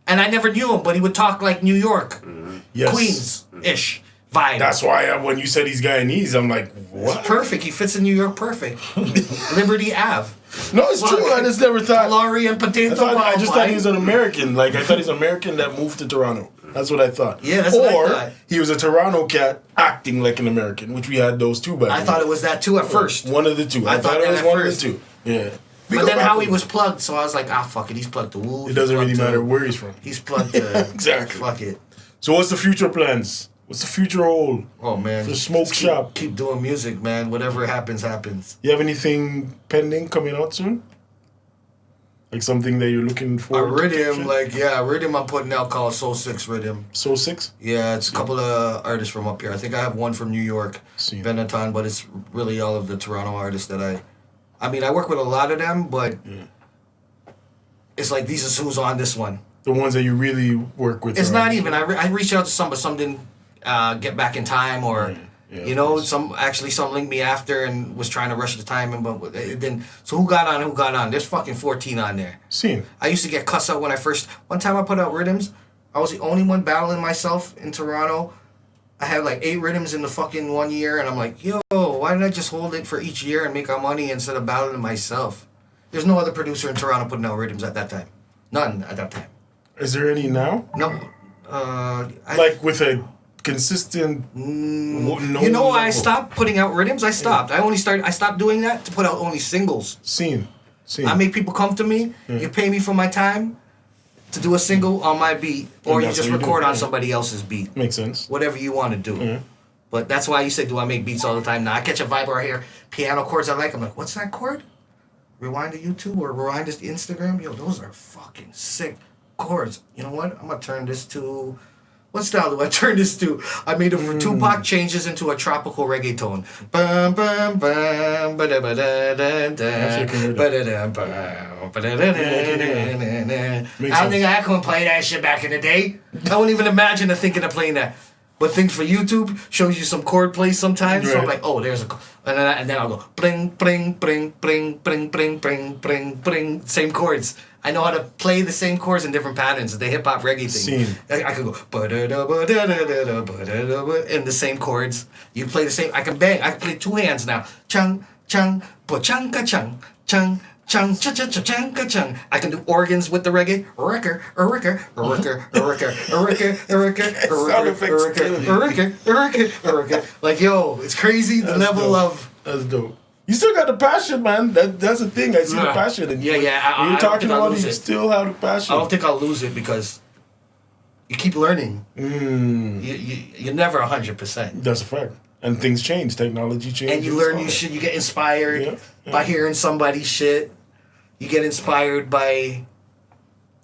And I never knew him, but he would talk like New York, Yes. Queens-ish vibe. That's why when you said he's Guyanese, I'm like, what? It's perfect. He fits in New York perfect. Liberty Ave. No, it's true. I just never thought. Laurie and Potato I just thought he was an American. Like, I thought he's an American that moved to Toronto. That's what I thought. Yeah, that's what I thought. He was a Toronto cat acting like an American, which we had those two back I then. thought it was that too at first. One of the two. I thought it was one of the two. Yeah. But then how he was plugged, so I was like, fuck it, he's plugged to Woo. It doesn't really matter where he's from. He's plugged to... Exactly. Fuck it. So what's the future plans? What's the future hold? Oh, man. For SmokeShop. Keep doing music, man. Whatever happens, happens. You have anything pending coming out soon? Like something that you're looking for? A rhythm, a rhythm I'm putting out called Soul 6 Rhythm. Soul 6? Yeah, it's a couple of artists from up here. I think I have one from New York, Benetton, but it's really all of the Toronto artists that I mean, I work with a lot of them, but it's like, these is who's on this one. The ones that you really work with? It's not even. I reached out to some, but some didn't get back in time, or... you know, some linked me after and was trying to rush the timing, but it didn't. So who got on? There's fucking 14 on there. I used to get cussed out when one time I put out rhythms. I was the only one battling myself in Toronto. I had like 8 rhythms in the fucking 1 year, and I'm like, yo, why didn't I just hold it for each year and make our money instead of battling myself? There's no other producer in Toronto putting out rhythms at that time. None at that time. Is there any now? No. Like with a consistent I stopped putting out rhythms. I stopped. I stopped doing that to put out only singles. I make people come to me. You pay me for my time to do a single on my beat, or you just record on somebody else's beat. Makes sense. Whatever you want to do. But that's why you say, do I make beats all the time? Now I catch a vibe right here, piano chords I like. I'm like, what's that chord? Rewind to YouTube or rewind to Instagram. Yo, those are fucking sick chords. You know what? I'm gonna turn this to... What style do I turn this to? I made it for Tupac, changes into a tropical reggaeton. Bum, bum, bum, ba da ba da da da, ba da da bum, ba da da da da. I don't think I couldn't play that shit back in the day. I wouldn't even imagine thinking of playing that. But things for YouTube shows you some chord plays sometimes. Right. So I'm like, oh, there's a... And then I'll go, bling, bling, bling, bling, bling, bling, bling, bling, bling. Same chords. I know how to play the same chords in different patterns. The hip-hop reggae thing. I can go... in the same chords. You play the same... I can bang. I can play 2 hands now. Chung, chung, po-chung-ka-chung, chung, chung, cha-cha-cha-chung-ka-chung. I can do organs with the reggae. Like, yo, it's crazy the level of... That's dope. You still got the passion, man. That's the thing. I see the passion in you. Yeah. You're talking about it, you still have the passion. I don't think I'll lose it because you keep learning. You're never 100%. That's a fact. And things change. Technology changes. And you learn new shit. You get inspired by hearing somebody's shit. You get inspired by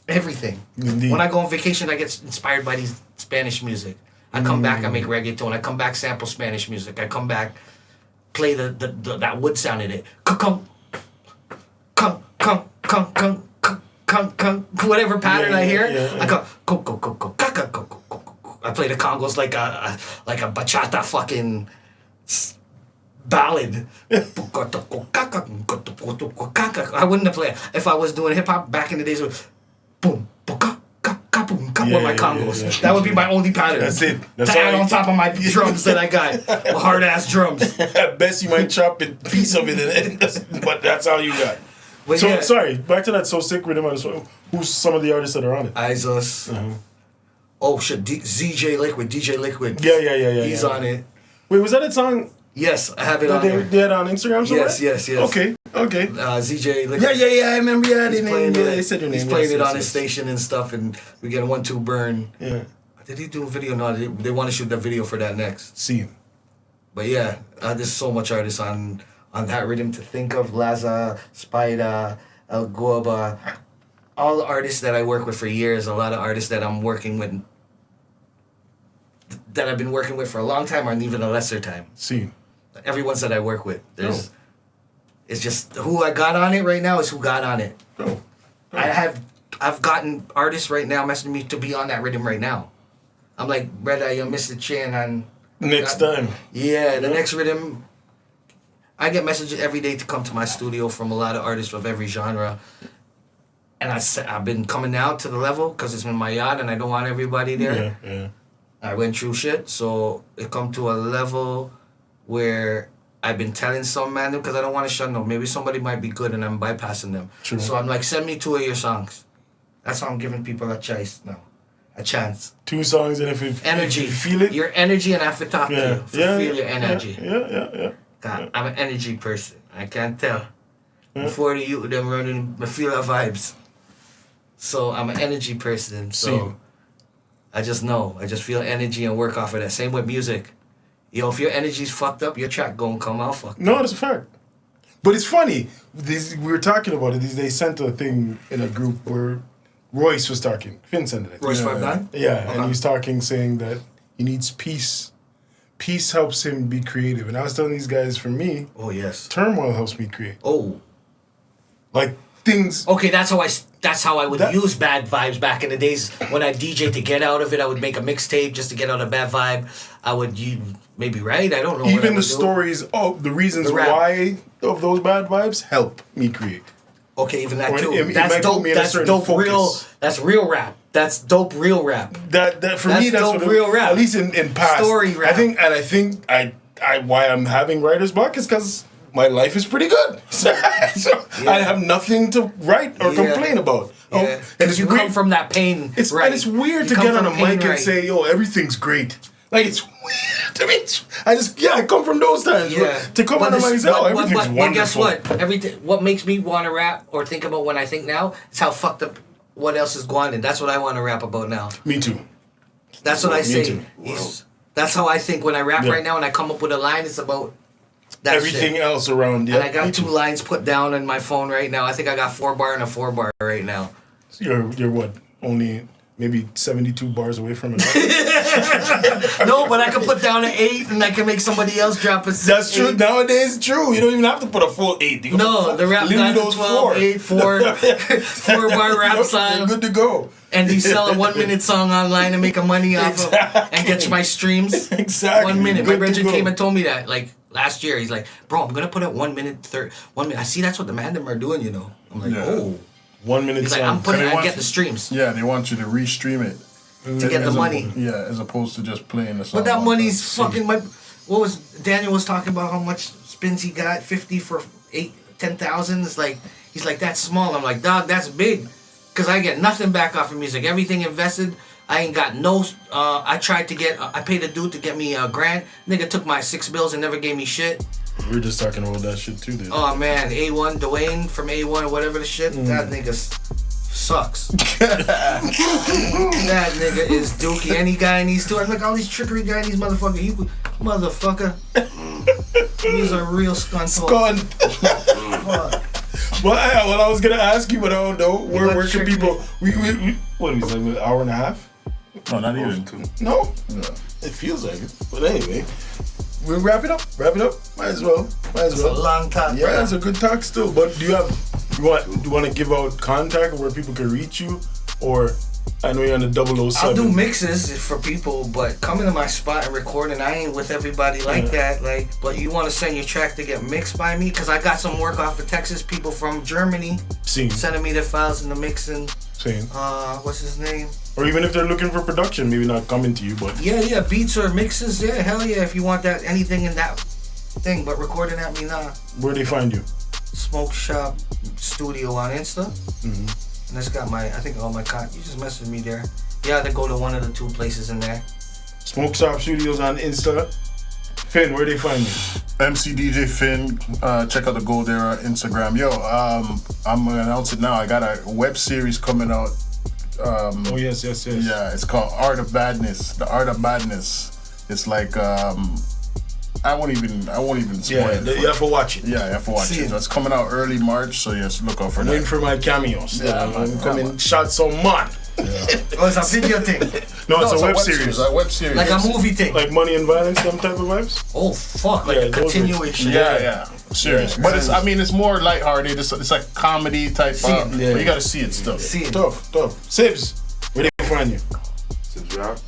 everything. Indeed. When I go on vacation, I get inspired by these Spanish music. I come back, I make reggaeton. I come back, sample Spanish music. I come back, play that wood sound in it. Whatever pattern I hear, I go I play the congos like a bachata fucking ballad. I wouldn't have played if I was doing hip hop back in the days. With boom, with my congos. That would be my only pattern. That's it. That's to add on top of my drums that I got, hard ass drums. At best, you might chop a piece of it, but that's all you got. But so sorry, back to that So Sick rhythm. Who's some of the artists that are on it? Eyesus. Oh shit, DJ Liquid. Yeah. He's on it. Wait, was that a song? Yes, I have it on there. They had it on Instagram somewhere? Yes. Okay. ZJ Liquid. Yeah, I remember you had it. He said your name. He's playing it on his station and stuff, and we get a 1-2 burn. Yeah. Did he do a video? No, they want to shoot that video for that next. See. But yeah, there's so much artists on that rhythm to think of. Laza, Spider, El Guaba, all the artists that I work with for years, a lot of artists that I'm working with, that I've been working with for a long time, or even a lesser time. See. Everyone's that I work with, it's just who I got on it right now is who got on it. I've gotten artists right now messaging me to be on that rhythm right now. I'm like, brother, you missed the chain on next time. Yeah, the next rhythm. I get messages every day to come to my studio from a lot of artists of every genre. And I've been coming out to the level because it's in my yacht and I don't want everybody there. Yeah. I went through shit, so it come to a level where I've been telling some man because I don't want to shut them. Maybe somebody might be good and I'm bypassing them. True. So I'm like, send me 2 of your songs. That's how I'm giving people a choice now. A chance. 2 songs, and if you feel it. Your energy, and I have to talk to you. Feel your energy. Yeah. God, I'm an energy person. I can't tell. Before the youth them running, I feel our vibes. So I'm an energy person. So I just know. I just feel energy and work off of that. Same with music. Yo, if your energy's fucked up, your track gonna come out fucked up. No, that's a fact. But it's funny. We were talking about it. They sent a thing in a group where Royce was talking. Finn sent it. Royce 59? Yeah, and he was talking, saying that he needs peace. Peace helps him be creative. And I was telling these guys, for me, turmoil helps me create. Oh. Like, things... Okay, that's how I would use bad vibes back in the days when I DJ to get out of it. I would make a mixtape just to get out a bad vibe. I would maybe write. I don't know. Even the stories of the reasons why of those bad vibes help me create. Okay, even that too. That's dope. That's dope. That's real rap. That's dope. Real rap. That for me, that's dope. Real rap. At least in past Story rap. I think why I'm having writer's block is because my life is pretty good. So I have nothing to write or complain about. Yeah. And it's you weird. come from that pain. And it's weird to get on a mic and say, "Yo, everything's great." Like, it's weird to me. I come from those times. Yeah. To come on a mic and say, "Oh, everything's wonderful." But guess what? What makes me want to rap or think about when I think now is how fucked up what else is going on. That's what I want to rap about now. Me too. That's what I say. Too. That's how I think when I rap right now and I come up with a line. It's about that everything shit. Else around. Yeah, and I got 2 lines put down on my phone right now. I think I got 4 bar and a 4 bar right now. So you're what? Only maybe 72 bars away from it. No, but I can put down an 8 and I can make somebody else drop a 6. That's true. 8. Nowadays, it's true. You don't even have to put a full 8. The rap got 12, 8, 4 bar rap song. You're good to go. And you sell a 1 minute song online and make a money off of and get my streams. Exactly. 1 minute. My brother came and told me that like last year. He's like, bro, I'm gonna put it 1 minute, 1 minute. I see that's what the man them are doing, you know. I'm like, oh. 1 minute. He's like, I'm putting it, I get the streams. Yeah, they want you to restream it. To get the money. As opposed to just playing the song. But that money's fucking Daniel was talking about how much spins he got, 50 for 10,000. It's like, he's like, that's small. I'm like, dog, that's big. Because I get nothing back off of music. Everything invested, I ain't got no, I tried to get, I paid a dude to get me a grant. Nigga took my 6 bills and never gave me shit. We were just talking about that shit too, dude. Oh man, A1, Dwayne from A1 or whatever the shit, that nigga sucks. That nigga is dookie. Any guy in these two, I'm like, all these trickery guy in these motherfucker. You motherfucker. He's a real scunt. Well, I was gonna ask you, but I don't know. Where can people? What is it, like an hour and a half? No, not even 2. No? It feels like it. But anyway, we'll wrap it up. Might as well. It's a long talk. Yeah, it's a good talk still. But do you want to give out contact where people can reach you, or? I know you're on the 007. I'll do mixes for people, but coming to my spot and recording, I ain't with everybody like that. Like, but you want to send your track to get mixed by me? Because I got some work off of Texas, people from Germany sending me their files in the mixing. What's his name? Or even if they're looking for production, maybe not coming to you, but... Yeah, beats or mixes, hell yeah, if you want that, anything in that thing, but recording at me, nah. Where they find you? SmokeShop Studio on Insta. And it's got I think all my you just messaged me there. Yeah, they go to one of the 2 places in there. SmokeShop Studios on Insta. Finn, where they find you? MC DJ Finn. Check out the Gold Era Instagram. Yo, I'm gonna announce it now. I got a web series coming out. Yes. Yeah, it's called Art of Badness. The Art of Badness. It's like I won't even spoil it. You have to watch it. Yeah, you have to watch it. That's coming out early March, so yes, look out for I'm that. waiting for my cameos. Yeah, I'm coming shot some man. Oh, it's a video thing. No, it's a web series. A web series. Like a movie thing. Like Money and Violence, them type of vibes. Oh, fuck. Like Yeah, a continuation. Yeah. Serious. But it's more lighthearted. It's like comedy type. it. But you gotta see it still. See it. Tough. Sibs, where they find you? Sibs Rock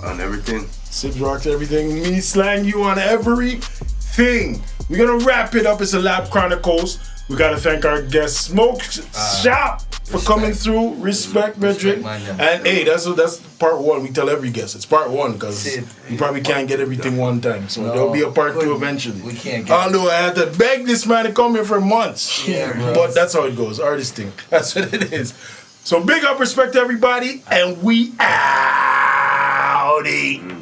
on everything. Sibs rocks everything. Me slang you on everything. We're gonna wrap it up. It's the Lab Chronicles. We gotta thank our guest SmokeShop for coming through. Respect, Redrick. And hey, that's part one. We tell every guest it's part one because you probably can't get everything one time. So there'll be a part two eventually. We can't get Although I had to beg this man to come here for months. Yeah, bro. But that's how it goes. Artist thing. That's what it is. So big up, respect to everybody, and we outie.